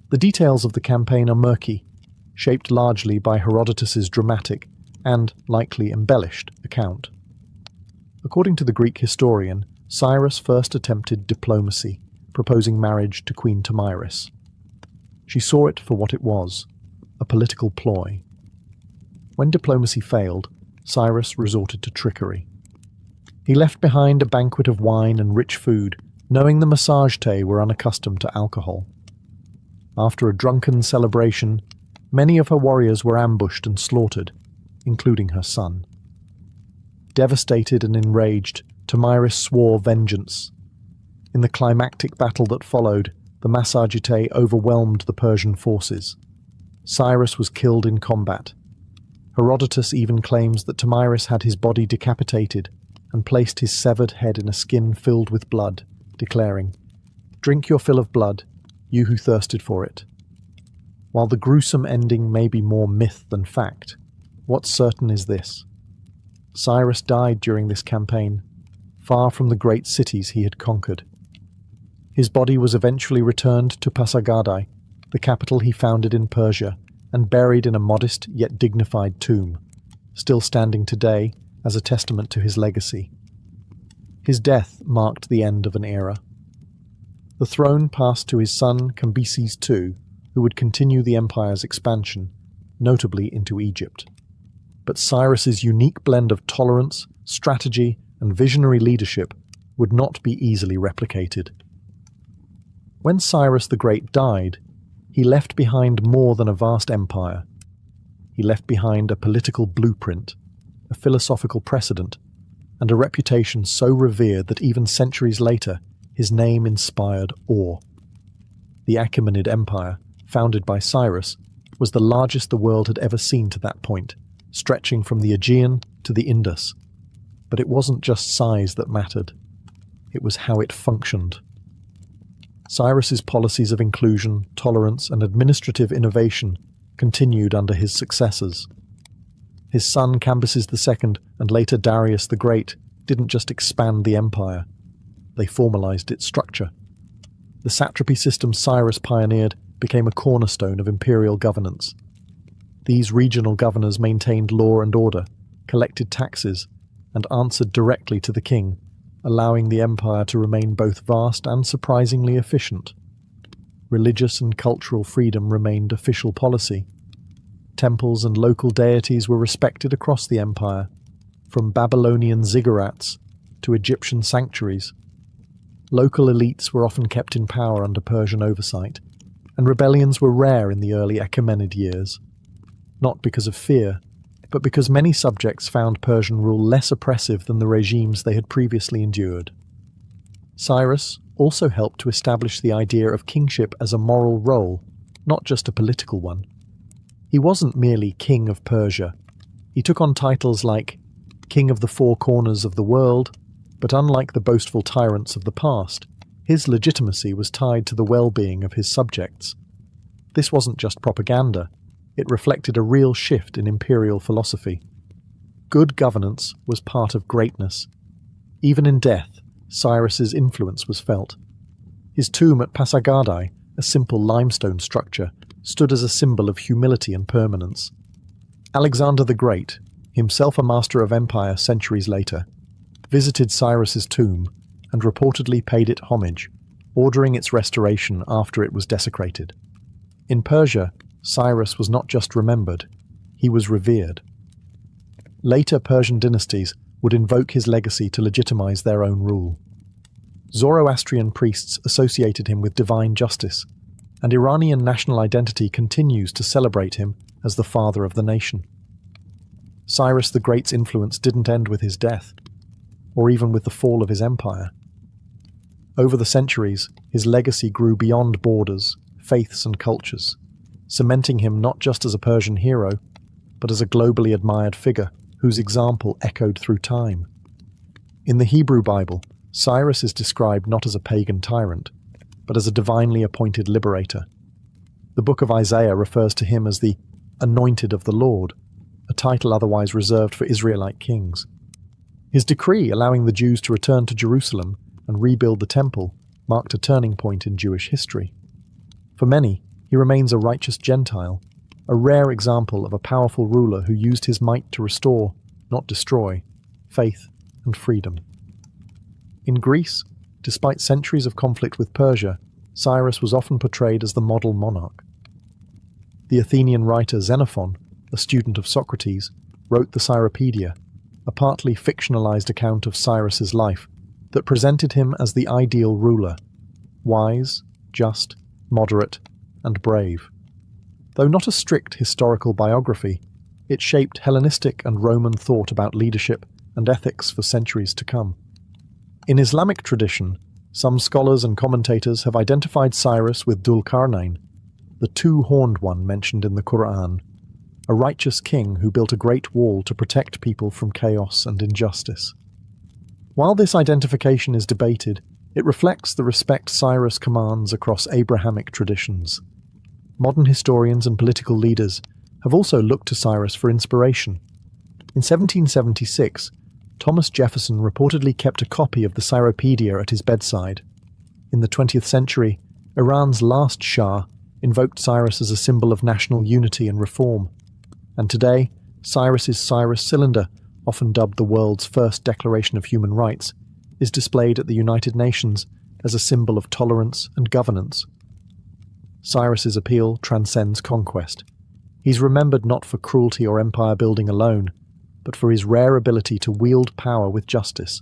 The details of the campaign are murky, shaped largely by Herodotus's dramatic and likely embellished account. According to the Greek historian, Cyrus first attempted diplomacy, proposing marriage to Queen Tomyris. She saw it for what it was, a political ploy. When diplomacy failed, Cyrus resorted to trickery. He left behind a banquet of wine and rich food, knowing the Massagetæ were unaccustomed to alcohol. After a drunken celebration, many of her warriors were ambushed and slaughtered, including her son. Devastated and enraged, Tomyris swore vengeance. In the climactic battle that followed, the Massagetæ overwhelmed the Persian forces. Cyrus was killed in combat. Herodotus even claims that Tomyris had his body decapitated and placed his severed head in a skin filled with blood, declaring, "Drink your fill of blood, you who thirsted for it." While the gruesome ending may be more myth than fact, what's certain is this: Cyrus died during this campaign, far from the great cities he had conquered. His body was eventually returned to Pasargadae, the capital he founded in Persia, and buried in a modest yet dignified tomb, still standing today as a testament to his legacy. His death marked the end of an era. The throne passed to his son Cambyses II, who would continue the empire's expansion, notably into Egypt. But Cyrus's unique blend of tolerance, strategy, and visionary leadership would not be easily replicated. When Cyrus the Great died, he left behind more than a vast empire. He left behind a political blueprint, a philosophical precedent, and a reputation so revered that even centuries later, his name inspired awe. The Achaemenid Empire, founded by Cyrus, was the largest the world had ever seen to that point, stretching from the Aegean to the Indus. But it wasn't just size that mattered. It was how it functioned. Cyrus's policies of inclusion, tolerance, and administrative innovation continued under his successors. His son Cambyses II and later Darius the Great didn't just expand the empire, they formalized its structure. The satrapy system Cyrus pioneered became a cornerstone of imperial governance. These regional governors maintained law and order, collected taxes, and answered directly to the king, allowing the empire to remain both vast and surprisingly efficient. Religious and cultural freedom remained official policy. Temples and local deities were respected across the empire, from Babylonian ziggurats to Egyptian sanctuaries. Local elites were often kept in power under Persian oversight, and rebellions were rare in the early Achaemenid years. Not because of fear, but because many subjects found Persian rule less oppressive than the regimes they had previously endured. Cyrus also helped to establish the idea of kingship as a moral role, not just a political one. He wasn't merely king of Persia. He took on titles like king of the four corners of the world, but unlike the boastful tyrants of the past, his legitimacy was tied to the well-being of his subjects. This wasn't just propaganda. It reflected a real shift in imperial philosophy. Good governance was part of greatness. Even in death, Cyrus's influence was felt. His tomb at Pasargadae, a simple limestone structure, stood as a symbol of humility and permanence. Alexander the Great, himself a master of empire centuries later, visited Cyrus's tomb and reportedly paid it homage, ordering its restoration after it was desecrated. In Persia, Cyrus was not just remembered, he was revered. Later Persian dynasties would invoke his legacy to legitimize their own rule. Zoroastrian priests associated him with divine justice, and Iranian national identity continues to celebrate him as the father of the nation. Cyrus the Great's influence didn't end with his death, or even with the fall of his empire. Over the centuries, his legacy grew beyond borders, faiths, and cultures, cementing him not just as a Persian hero, but as a globally admired figure whose example echoed through time. In the Hebrew Bible, Cyrus is described not as a pagan tyrant, but as a divinely appointed liberator. The book of Isaiah refers to him as the anointed of the Lord, a title otherwise reserved for Israelite kings. His decree allowing the Jews to return to Jerusalem and rebuild the temple marked a turning point in Jewish history. For many, he remains a righteous Gentile, a rare example of a powerful ruler who used his might to restore, not destroy, faith and freedom. In Greece, despite centuries of conflict with Persia, Cyrus was often portrayed as the model monarch. The Athenian writer Xenophon, a student of Socrates, wrote the Cyropaedia, a partly fictionalized account of Cyrus's life that presented him as the ideal ruler, wise, just, moderate, and brave. Though not a strict historical biography, it shaped Hellenistic and Roman thought about leadership and ethics for centuries to come. In Islamic tradition, some scholars and commentators have identified Cyrus with Dhul-Qarnayn, the two-horned one mentioned in the Quran, a righteous king who built a great wall to protect people from chaos and injustice. While this identification is debated, it reflects the respect Cyrus commands across Abrahamic traditions. Modern historians and political leaders have also looked to Cyrus for inspiration. In 1776, Thomas Jefferson reportedly kept a copy of the Cyropedia at his bedside. In the 20th century, Iran's last Shah invoked Cyrus as a symbol of national unity and reform. And today, Cyrus's Cyrus cylinder, often dubbed the world's first Declaration of Human Rights, is displayed at the United Nations as a symbol of tolerance and governance. Cyrus's appeal transcends conquest. He's remembered not for cruelty or empire building alone, but for his rare ability to wield power with justice.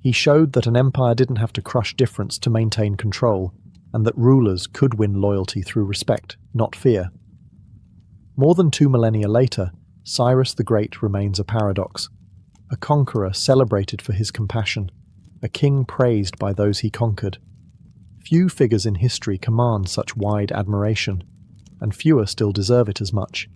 He showed that an empire didn't have to crush difference to maintain control, and that rulers could win loyalty through respect, not fear. More than 2 millennia later, Cyrus the Great remains a paradox. A conqueror celebrated for his compassion, a king praised by those he conquered. Few figures in history command such wide admiration, and fewer still deserve it as much.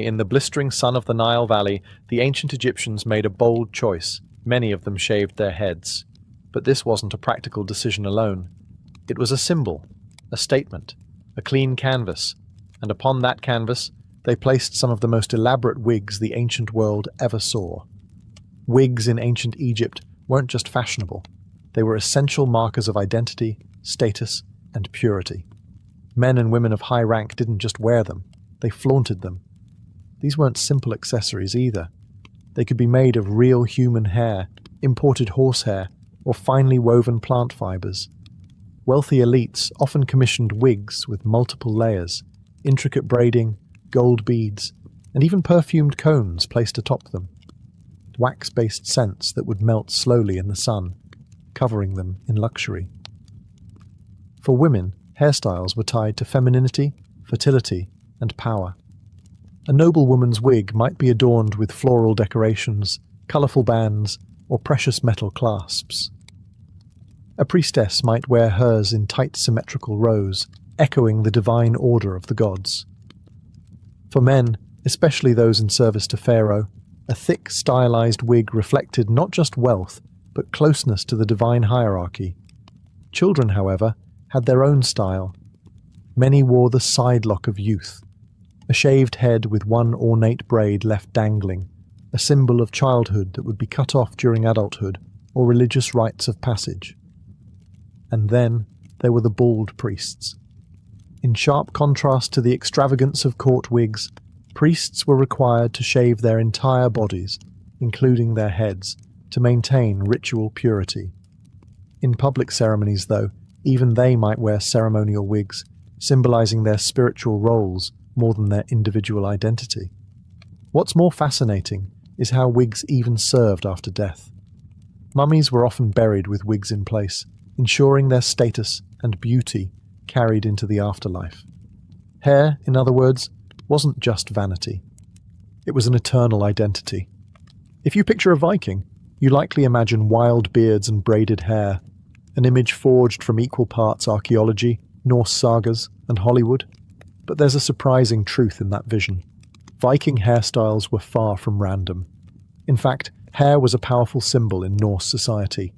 In the blistering sun of the Nile Valley, the ancient Egyptians made a bold choice. Many of them shaved their heads. But this wasn't a practical decision alone. It was a symbol, a statement, a clean canvas, and upon that canvas they placed some of the most elaborate wigs the ancient world ever saw. Wigs in ancient Egypt weren't just fashionable. They were essential markers of identity, status, and purity. Men and women of high rank didn't just wear them, they flaunted them. These weren't simple accessories either. They could be made of real human hair, imported horsehair, or finely woven plant fibers. Wealthy elites often commissioned wigs with multiple layers, intricate braiding, gold beads, and even perfumed cones placed atop them. Wax-based scents that would melt slowly in the sun, covering them in luxury. For women, hairstyles were tied to femininity, fertility, and power. A noblewoman's wig might be adorned with floral decorations, colourful bands, or precious metal clasps. A priestess might wear hers in tight symmetrical rows, echoing the divine order of the gods. For men, especially those in service to Pharaoh, a thick, stylized wig reflected not just wealth, but closeness to the divine hierarchy. Children, however, had their own style. Many wore the sidelock of youth, a shaved head with one ornate braid left dangling, a symbol of childhood that would be cut off during adulthood or religious rites of passage. And then there were the bald priests. In sharp contrast to the extravagance of court wigs, priests were required to shave their entire bodies, including their heads, to maintain ritual purity. In public ceremonies, though, even they might wear ceremonial wigs, symbolizing their spiritual roles more than their individual identity. What's more fascinating is how wigs even served after death. Mummies were often buried with wigs in place, ensuring their status and beauty carried into the afterlife. Hair, in other words, wasn't just vanity. It was an eternal identity. If you picture a Viking, you likely imagine wild beards and braided hair, an image forged from equal parts archaeology, Norse sagas, and Hollywood. But there's a surprising truth in that vision. Viking hairstyles were far from random. In fact, hair was a powerful symbol in Norse society,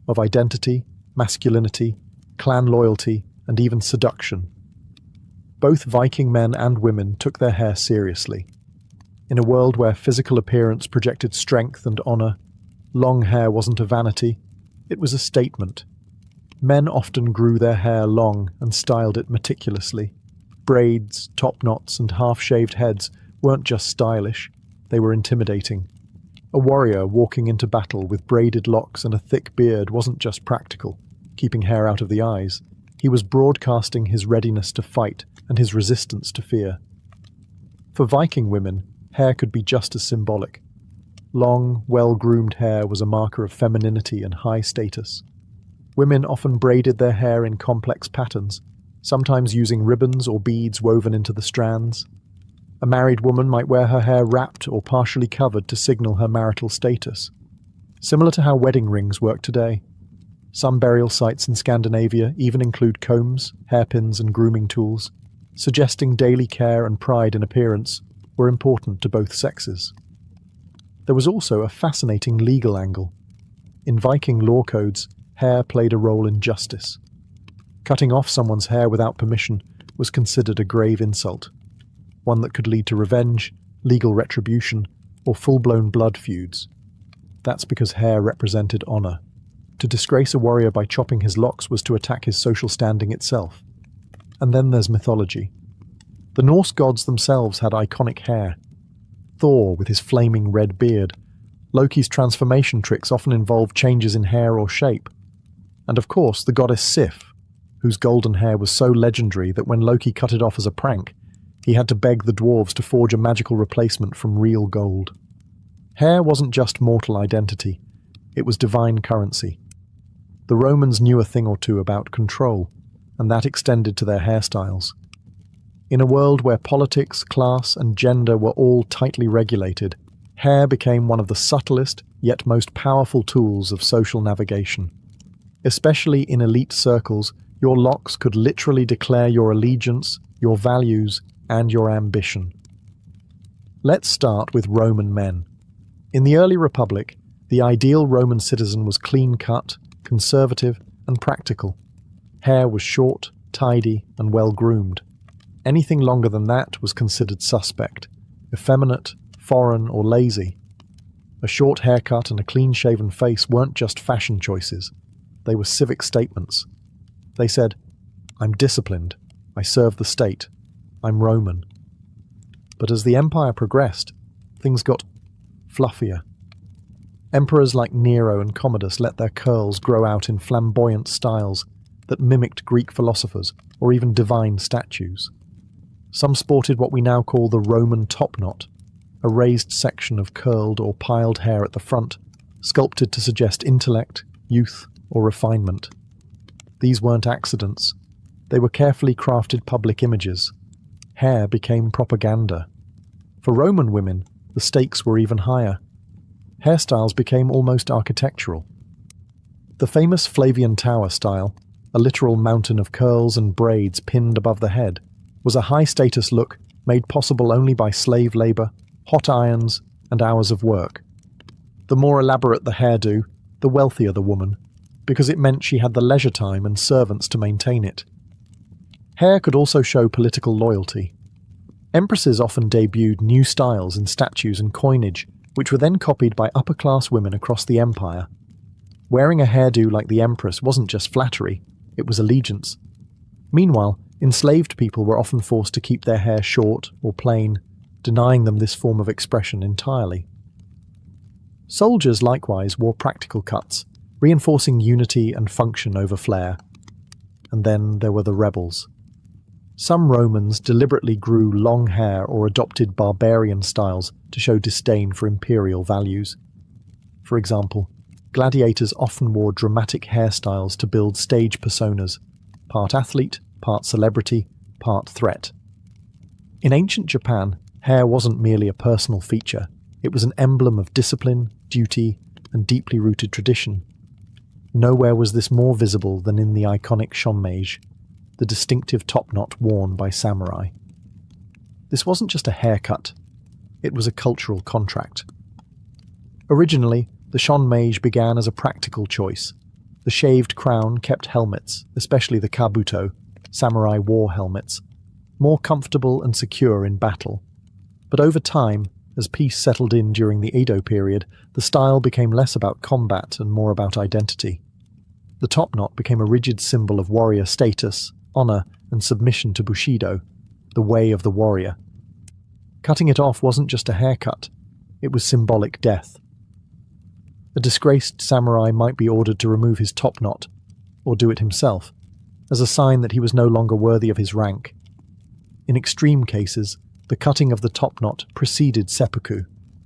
of identity, masculinity, clan loyalty, and even seduction. Both Viking men and women took their hair seriously. In a world where physical appearance projected strength and honor, long hair wasn't a vanity, it was a statement. Men often grew their hair long and styled it meticulously. Braids, top knots, and half-shaved heads weren't just stylish, they were intimidating. A warrior walking into battle with braided locks and a thick beard wasn't just practical, keeping hair out of the eyes. He was broadcasting his readiness to fight and his resistance to fear. For Viking women, hair could be just as symbolic. Long, well-groomed hair was a marker of femininity and high status. Women often braided their hair in complex patterns, sometimes using ribbons or beads woven into the strands. A married woman might wear her hair wrapped or partially covered to signal her marital status, similar to how wedding rings work today. Some burial sites in Scandinavia even include combs, hairpins, and grooming tools, suggesting daily care and pride in appearance were important to both sexes. There was also a fascinating legal angle. In Viking law codes, hair played a role in justice. Cutting off someone's hair without permission was considered a grave insult. one that could lead to revenge, legal retribution, or full-blown blood feuds. That's because hair represented honor. To disgrace a warrior by chopping his locks was to attack his social standing itself. And then there's mythology. The Norse gods themselves had iconic hair. Thor with his flaming red beard. Loki's transformation tricks often involved changes in hair or shape. And of course, the goddess Sif, whose golden hair was so legendary that when Loki cut it off as a prank, he had to beg the dwarves to forge a magical replacement from real gold. Hair wasn't just mortal identity, it was divine currency. The Romans knew a thing or two about control, and that extended to their hairstyles. In a world where politics, class, and gender were all tightly regulated, hair became one of the subtlest yet most powerful tools of social navigation. Especially in elite circles, your locks could literally declare your allegiance, your values, and your ambition. Let's start with Roman men. In the early Republic, the ideal Roman citizen was clean-cut, conservative, and practical. Hair was short, tidy, and well-groomed. Anything longer than that was considered suspect, effeminate, foreign, or lazy. A short haircut and a clean-shaven face weren't just fashion choices. They were civic statements. They said, "I'm disciplined, I serve the state, I'm Roman." But as the empire progressed, things got fluffier. Emperors like Nero and Commodus let their curls grow out in flamboyant styles that mimicked Greek philosophers or even divine statues. Some sported what we now call the Roman topknot, a raised section of curled or piled hair at the front, sculpted to suggest intellect, youth, or refinement. These weren't accidents. They were carefully crafted public images. Hair became propaganda. For Roman women, the stakes were even higher. Hairstyles became almost architectural. The famous Flavian Tower style, a literal mountain of curls and braids pinned above the head, was a high-status look made possible only by slave labor, hot irons, and hours of work. The more elaborate the hairdo, the wealthier the woman, because it meant she had the leisure time and servants to maintain it. Hair could also show political loyalty. Empresses often debuted new styles in statues and coinage, which were then copied by upper-class women across the empire. Wearing a hairdo like the empress wasn't just flattery, it was allegiance. Meanwhile, enslaved people were often forced to keep their hair short or plain, denying them this form of expression entirely. Soldiers likewise wore practical cuts, reinforcing unity and function over flair. And then there were the rebels. Some Romans deliberately grew long hair or adopted barbarian styles to show disdain for imperial values. For example, gladiators often wore dramatic hairstyles to build stage personas, part athlete, part celebrity, part threat. In ancient Japan, hair wasn't merely a personal feature, it was an emblem of discipline, duty, and deeply rooted tradition. Nowhere was this more visible than in the iconic shonmeige, the distinctive topknot worn by samurai. This wasn't just a haircut, it was a cultural contract. Originally, the shonmeige began as a practical choice. The shaved crown kept helmets, especially the kabuto, samurai war helmets, more comfortable and secure in battle. But over time, as peace settled in during the Edo period, the style became less about combat and more about identity. The topknot became a rigid symbol of warrior status, honor, and submission to Bushido, the way of the warrior. Cutting it off wasn't just a haircut, it was symbolic death. A disgraced samurai might be ordered to remove his topknot, or do it himself, as a sign that he was no longer worthy of his rank. In extreme cases, the cutting of the topknot preceded seppuku,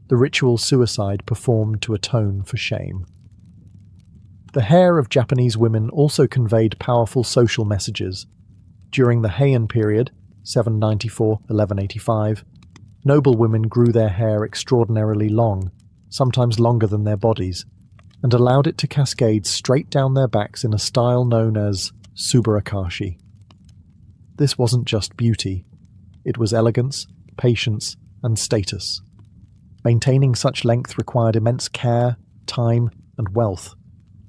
the ritual suicide performed to atone for shame. The hair of Japanese women also conveyed powerful social messages. During the Heian period, 794–1185, noble women grew their hair extraordinarily long, sometimes longer than their bodies, and allowed it to cascade straight down their backs in a style known as subarakashi. This wasn't just beauty, it was elegance, patience, and status. Maintaining such length required immense care, time, and wealth,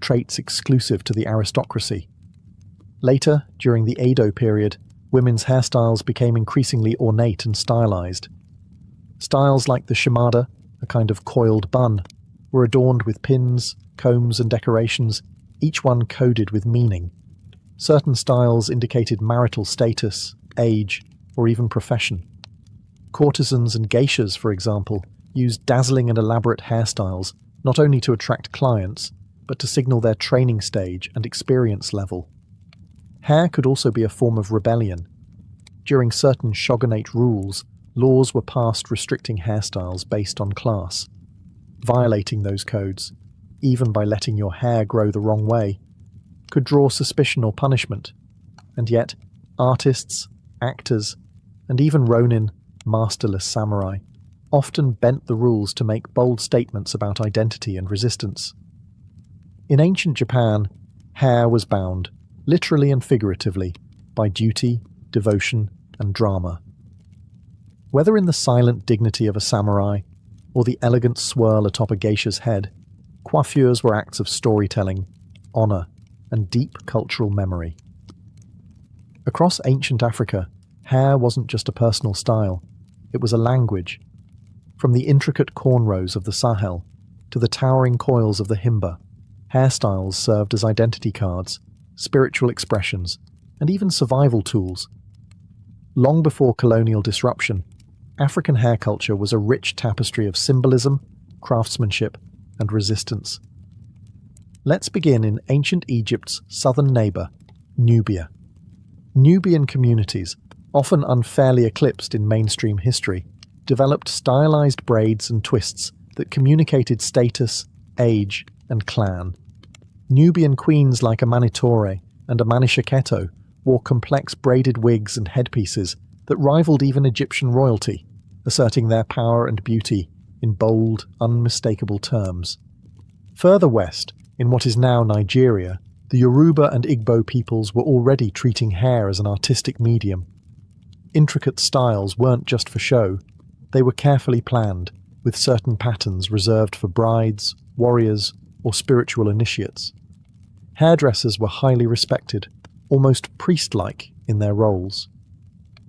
traits exclusive to the aristocracy. Later, during the Edo period, women's hairstyles became increasingly ornate and stylized. Styles like the shimada, a kind of coiled bun, were adorned with pins, combs, and decorations, each one coded with meaning. Certain styles indicated marital status, age, or even profession. Courtesans and geishas, for example, used dazzling and elaborate hairstyles not only to attract clients, but to signal their training stage and experience level. Hair could also be a form of rebellion. During certain shogunate rules, laws were passed restricting hairstyles based on class. Violating those codes, even by letting your hair grow the wrong way, could draw suspicion or punishment. And yet, artists, actors, and even ronin, masterless samurai, often bent the rules to make bold statements about identity and resistance. In ancient Japan, hair was bound, literally and figuratively, by duty, devotion, and drama. Whether in the silent dignity of a samurai or the elegant swirl atop a geisha's head, coiffures were acts of storytelling, honor, and deep cultural memory. Across ancient Africa, hair wasn't just a personal style, it was a language. From the intricate cornrows of the Sahel to the towering coils of the Himba, hairstyles served as identity cards, spiritual expressions, and even survival tools. Long before colonial disruption, African hair culture was a rich tapestry of symbolism, craftsmanship, and resistance. Let's begin in ancient Egypt's southern neighbour, Nubia. Nubian communities, often unfairly eclipsed in mainstream history, developed stylized braids and twists that communicated status, age, and clan. Nubian queens like Amanitore and Amanisaketo wore complex braided wigs and headpieces that rivaled even Egyptian royalty, asserting their power and beauty in bold, unmistakable terms. Further west, in what is now Nigeria, the Yoruba and Igbo peoples were already treating hair as an artistic medium. Intricate styles weren't just for show, they were carefully planned, with certain patterns reserved for brides, warriors, or spiritual initiates. Hairdressers were highly respected, almost priest-like in their roles.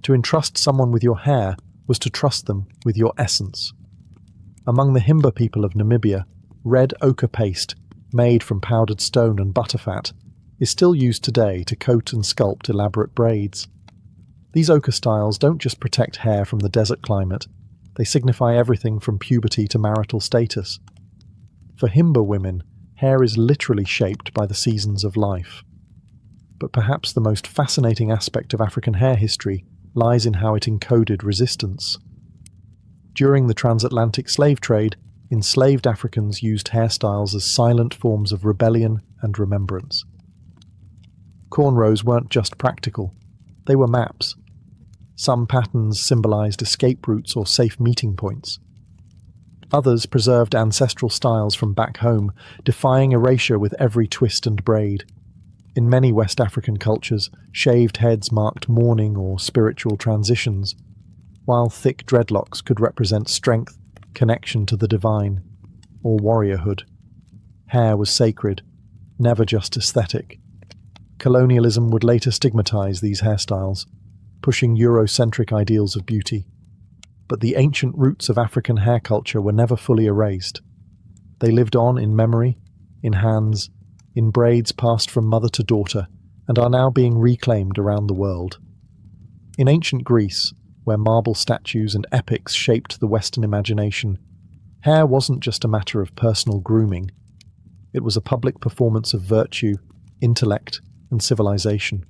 To entrust someone with your hair was to trust them with your essence. Among the Himba people of Namibia, red ochre paste, made from powdered stone and butterfat, is still used today to coat and sculpt elaborate braids. These ochre styles don't just protect hair from the desert climate, they signify everything from puberty to marital status. For Himba women, hair is literally shaped by the seasons of life. But perhaps the most fascinating aspect of African hair history lies in how it encoded resistance. During the transatlantic slave trade, enslaved Africans used hairstyles as silent forms of rebellion and remembrance. Cornrows weren't just practical, they were maps. Some patterns symbolized escape routes or safe meeting points. Others preserved ancestral styles from back home, defying erasure with every twist and braid. In many West African cultures, shaved heads marked mourning or spiritual transitions, while thick dreadlocks could represent strength, connection to the divine, or warriorhood. Hair was sacred, never just aesthetic. Colonialism would later stigmatize these hairstyles, pushing Eurocentric ideals of beauty. But the ancient roots of African hair culture were never fully erased. They lived on in memory, in hands, in braids passed from mother to daughter, and are now being reclaimed around the world. In ancient Greece, where marble statues and epics shaped the Western imagination, hair wasn't just a matter of personal grooming. It was a public performance of virtue, intellect, and civilization.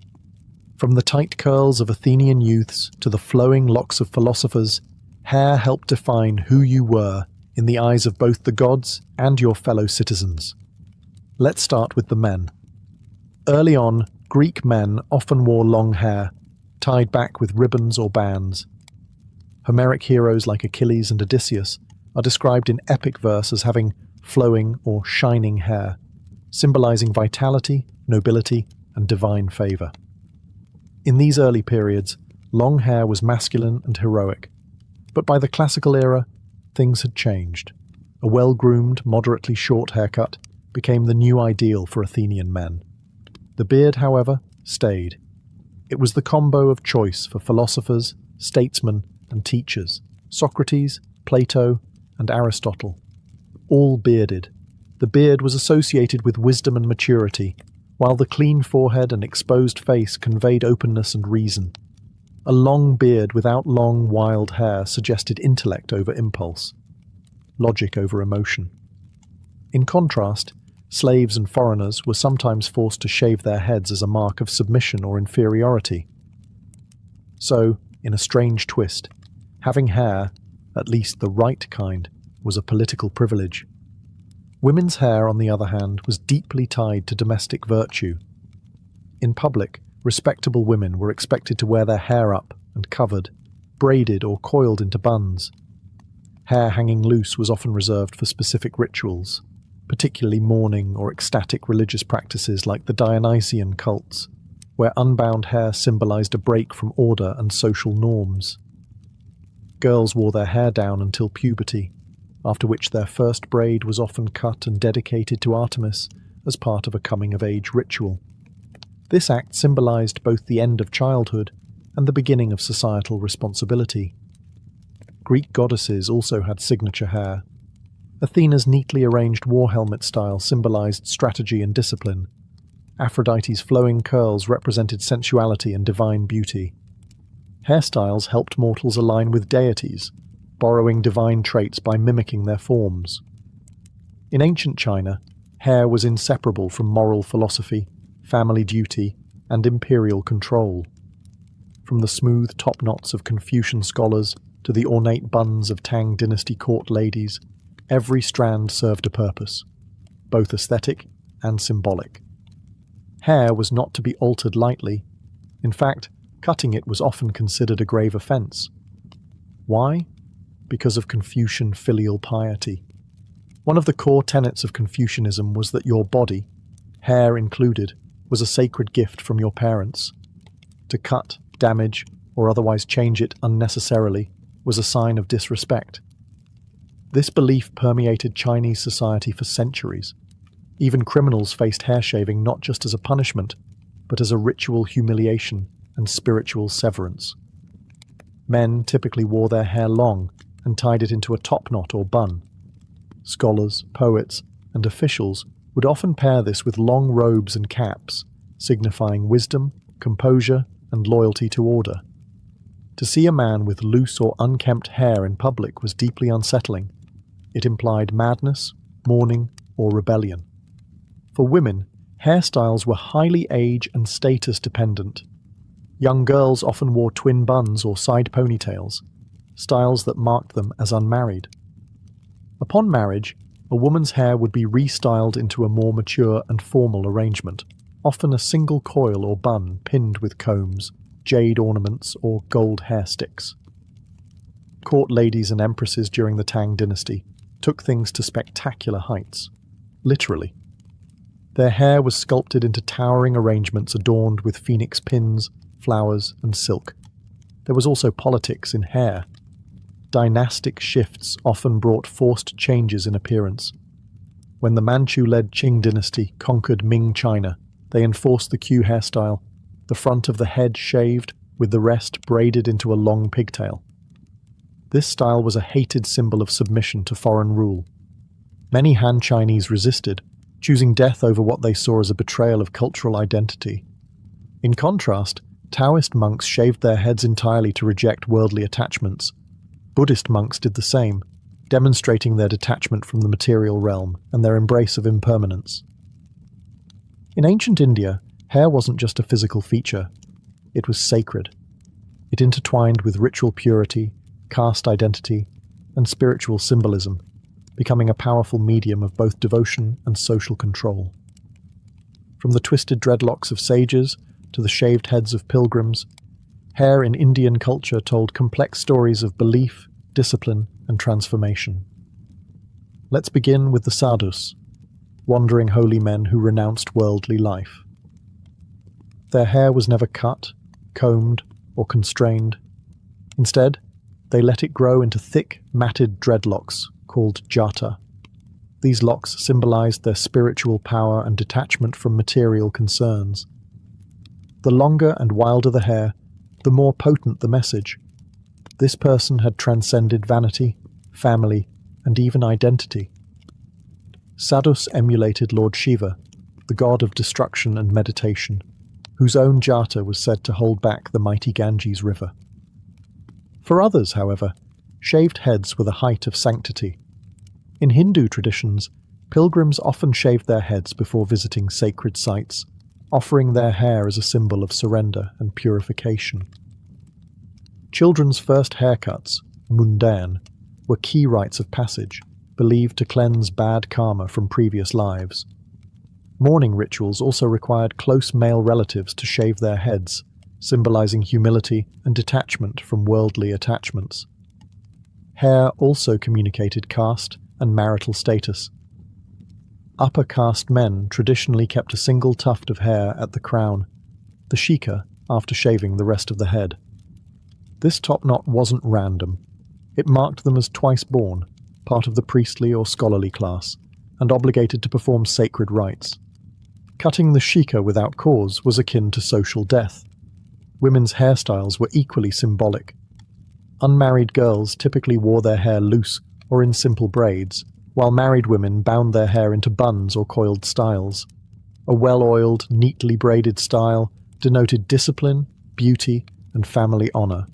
From the tight curls of Athenian youths to the flowing locks of philosophers, hair helped define who you were in the eyes of both the gods and your fellow citizens. Let's start with the men. Early on, Greek men often wore long hair, tied back with ribbons or bands. Homeric heroes like Achilles and Odysseus are described in epic verse as having flowing or shining hair, symbolizing vitality, nobility, and divine favor. In these early periods, long hair was masculine and heroic, but by the classical era, things had changed. A well-groomed, moderately short haircut became the new ideal for Athenian men. The beard, however, stayed. It was the combo of choice for philosophers, statesmen, and teachers: Socrates, Plato, and Aristotle. All bearded. The beard was associated with wisdom and maturity, while the clean forehead and exposed face conveyed openness and reason. A long beard without long, wild hair suggested intellect over impulse, logic over emotion. In contrast, slaves and foreigners were sometimes forced to shave their heads as a mark of submission or inferiority. So, in a strange twist, having hair, at least the right kind, was a political privilege. Women's hair, on the other hand, was deeply tied to domestic virtue. In public, respectable women were expected to wear their hair up and covered, braided or coiled into buns. Hair hanging loose was often reserved for specific rituals, particularly mourning or ecstatic religious practices like the Dionysian cults, where unbound hair symbolized a break from order and social norms. Girls wore their hair down until puberty, after which their first braid was often cut and dedicated to Artemis as part of a coming-of-age ritual. This act symbolized both the end of childhood and the beginning of societal responsibility. Greek goddesses also had signature hair. Athena's neatly arranged war helmet style symbolized strategy and discipline. Aphrodite's flowing curls represented sensuality and divine beauty. Hairstyles helped mortals align with deities, borrowing divine traits by mimicking their forms. In ancient China, hair was inseparable from moral philosophy, family duty, and imperial control. From the smooth top knots of Confucian scholars to the ornate buns of Tang dynasty court ladies, every strand served a purpose, both aesthetic and symbolic. Hair was not to be altered lightly. In fact, cutting it was often considered a grave offense. Why? Because of Confucian filial piety. One of the core tenets of Confucianism was that your body, hair included, was a sacred gift from your parents. To cut, damage, or otherwise change it unnecessarily was a sign of disrespect. This belief permeated Chinese society for centuries. Even criminals faced hair shaving not just as a punishment, but as a ritual humiliation and spiritual severance. Men typically wore their hair long and tied it into a topknot or bun. Scholars, poets, and officials would often pair this with long robes and caps, signifying wisdom, composure, and loyalty to order. To see a man with loose or unkempt hair in public was deeply unsettling. It implied madness, mourning, or rebellion. For women, hairstyles were highly age and status dependent. Young girls often wore twin buns or side ponytails, styles that marked them as unmarried. Upon marriage, a woman's hair would be restyled into a more mature and formal arrangement, often a single coil or bun pinned with combs, jade ornaments, or gold hair sticks. Court ladies and empresses during the Tang dynasty took things to spectacular heights, literally. Their hair was sculpted into towering arrangements adorned with phoenix pins, flowers, and silk. There was also politics in hair. Dynastic shifts often brought forced changes in appearance. When the Manchu-led Qing dynasty conquered Ming China, they enforced the Q hairstyle, the front of the head shaved, with the rest braided into a long pigtail. This style was a hated symbol of submission to foreign rule. Many Han Chinese resisted, choosing death over what they saw as a betrayal of cultural identity. In contrast, Taoist monks shaved their heads entirely to reject worldly attachments. Buddhist monks did the same, demonstrating their detachment from the material realm and their embrace of impermanence. In ancient India, hair wasn't just a physical feature. It was sacred. It intertwined with ritual purity, caste identity, and spiritual symbolism, becoming a powerful medium of both devotion and social control. From the twisted dreadlocks of sages to the shaved heads of pilgrims, hair in Indian culture told complex stories of belief, discipline, and transformation. Let's begin with the sadhus, wandering holy men who renounced worldly life. Their hair was never cut, combed, or constrained. Instead, they let it grow into thick, matted dreadlocks called jata. These locks symbolized their spiritual power and detachment from material concerns. The longer and wilder the hair, the more potent the message. This person had transcended vanity, family, and even identity. Sadhus emulated Lord Shiva, the god of destruction and meditation, whose own jata was said to hold back the mighty Ganges river. For others, however, shaved heads were the height of sanctity. In Hindu traditions, pilgrims often shaved their heads before visiting sacred sites, offering their hair as a symbol of surrender and purification. Children's first haircuts, mundan, were key rites of passage, believed to cleanse bad karma from previous lives. Mourning rituals also required close male relatives to shave their heads, symbolizing humility and detachment from worldly attachments. Hair also communicated caste and marital status. Upper caste men traditionally kept a single tuft of hair at the crown, the shika, after shaving the rest of the head. This top knot wasn't random. It marked them as twice born, part of the priestly or scholarly class, and obligated to perform sacred rites. Cutting the shika without cause was akin to social death. Women's hairstyles were equally symbolic. Unmarried girls typically wore their hair loose or in simple braids, while married women bound their hair into buns or coiled styles. A well-oiled, neatly braided style denoted discipline, beauty, and family honor.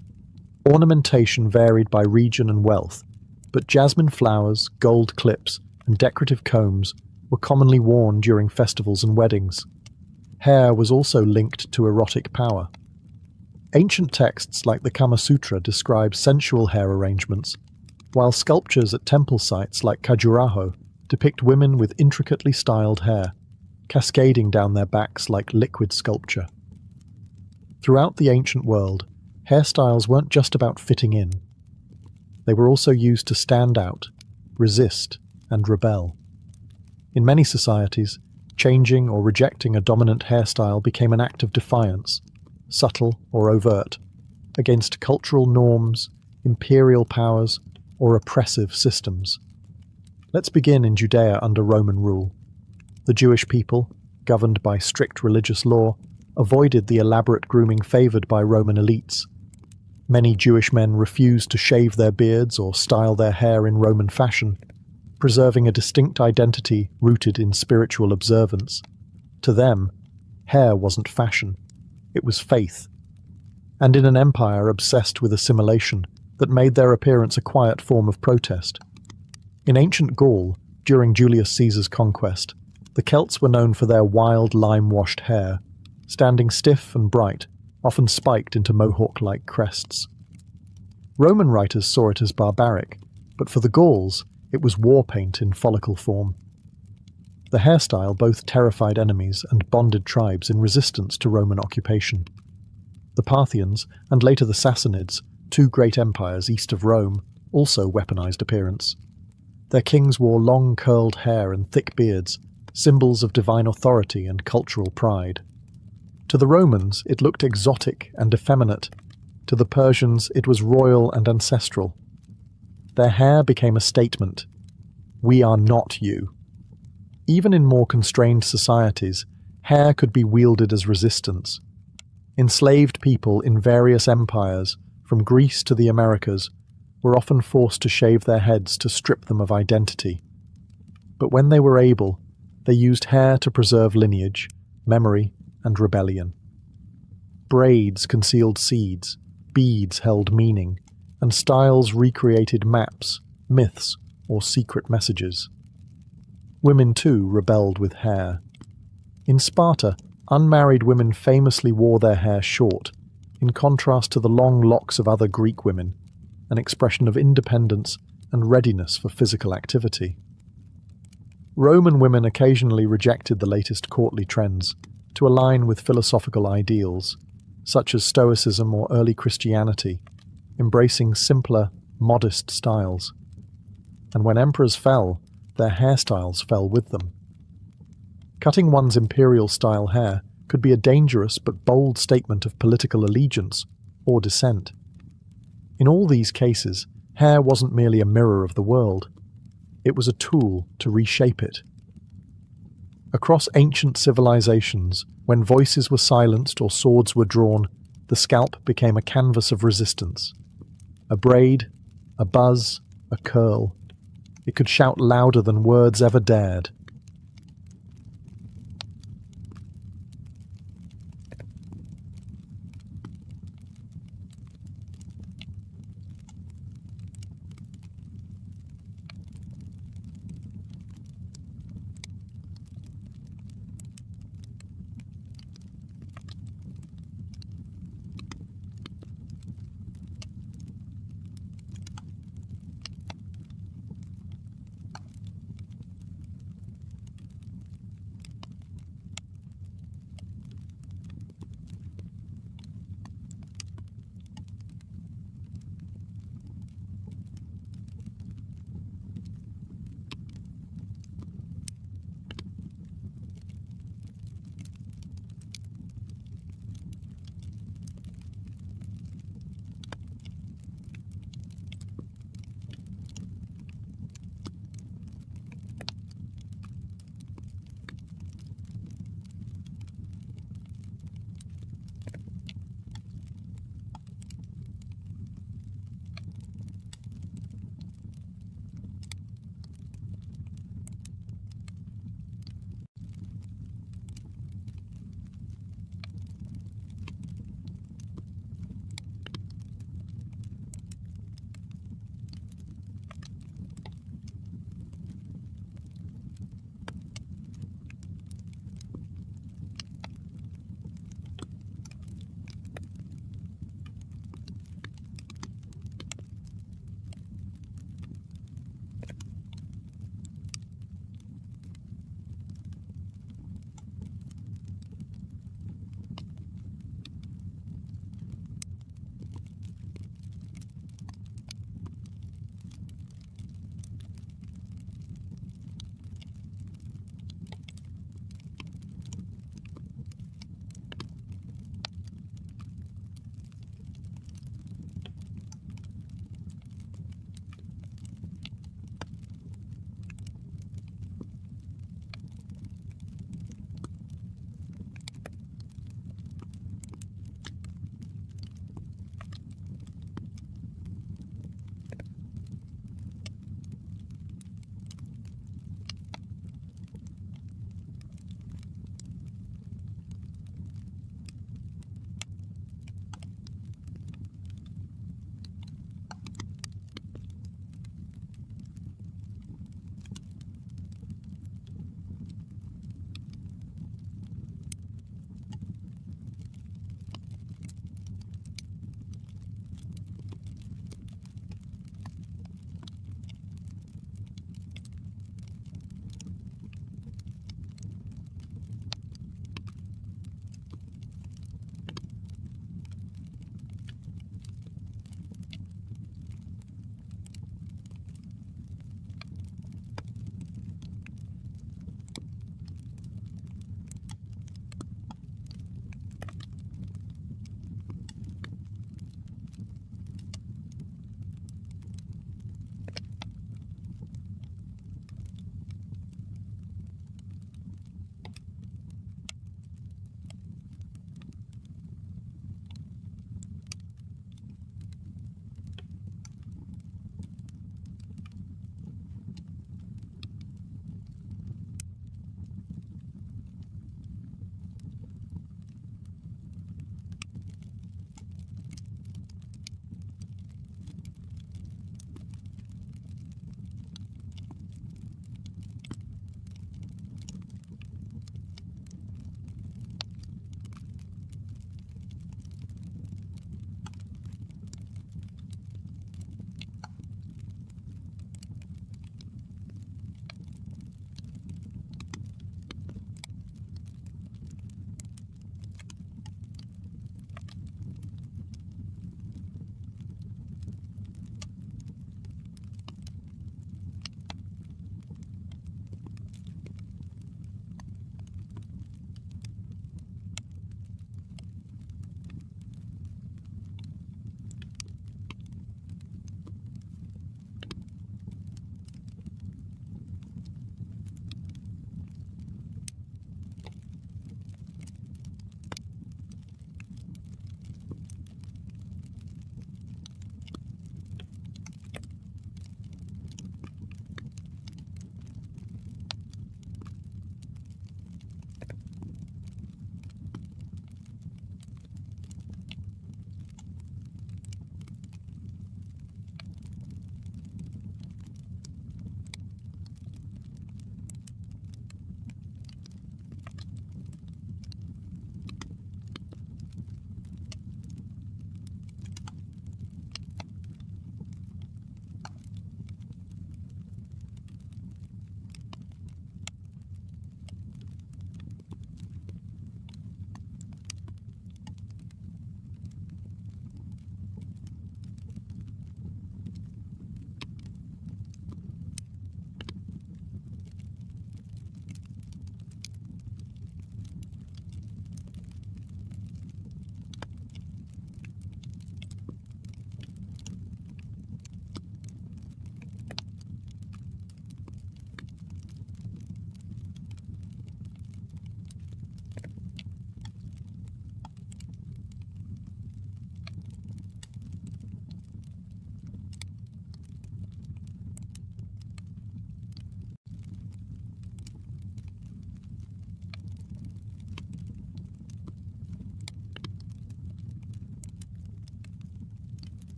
Ornamentation varied by region and wealth, but jasmine flowers, gold clips, and decorative combs were commonly worn during festivals and weddings. Hair was also linked to erotic power. Ancient texts like the Kama Sutra describe sensual hair arrangements, while sculptures at temple sites like Khajuraho depict women with intricately styled hair, cascading down their backs like liquid sculpture. Throughout the ancient world, hairstyles weren't just about fitting in. They were also used to stand out, resist, and rebel. In many societies, changing or rejecting a dominant hairstyle became an act of defiance, subtle or overt, against cultural norms, imperial powers, or oppressive systems. Let's begin in Judea under Roman rule. The Jewish people, governed by strict religious law, avoided the elaborate grooming favored by Roman elites. Many Jewish men refused to shave their beards or style their hair in Roman fashion, preserving a distinct identity rooted in spiritual observance. To them, hair wasn't fashion, it was faith. And in an empire obsessed with assimilation, that made their appearance a quiet form of protest. In ancient Gaul, during Julius Caesar's conquest, the Celts were known for their wild lime-washed hair, standing stiff and bright, often spiked into mohawk-like crests. Roman writers saw it as barbaric, but for the Gauls, it was war paint in follicle form. The hairstyle both terrified enemies and bonded tribes in resistance to Roman occupation. The Parthians, and later the Sassanids, two great empires east of Rome, also weaponized appearance. Their kings wore long curled hair and thick beards, symbols of divine authority and cultural pride. To the Romans, it looked exotic and effeminate. To the Persians, it was royal and ancestral. Their hair became a statement. We are not you. Even in more constrained societies, hair could be wielded as resistance. Enslaved people in various empires, from Greece to the Americas, were often forced to shave their heads to strip them of identity. But when they were able, they used hair to preserve lineage, memory, and rebellion. Braids concealed seeds, beads held meaning, and styles recreated maps, myths, or secret messages. Women, too, rebelled with hair. In Sparta, unmarried women famously wore their hair short, in contrast to the long locks of other Greek women, an expression of independence and readiness for physical activity. Roman women occasionally rejected the latest courtly trends to align with philosophical ideals, such as Stoicism or early Christianity, embracing simpler, modest styles. And when emperors fell, their hairstyles fell with them. Cutting one's imperial-style hair could be a dangerous but bold statement of political allegiance or dissent. In all these cases, hair wasn't merely a mirror of the world. It was a tool to reshape it. Across ancient civilizations, when voices were silenced or swords were drawn, the scalp became a canvas of resistance. A braid, a buzz, a curl. It could shout louder than words ever dared.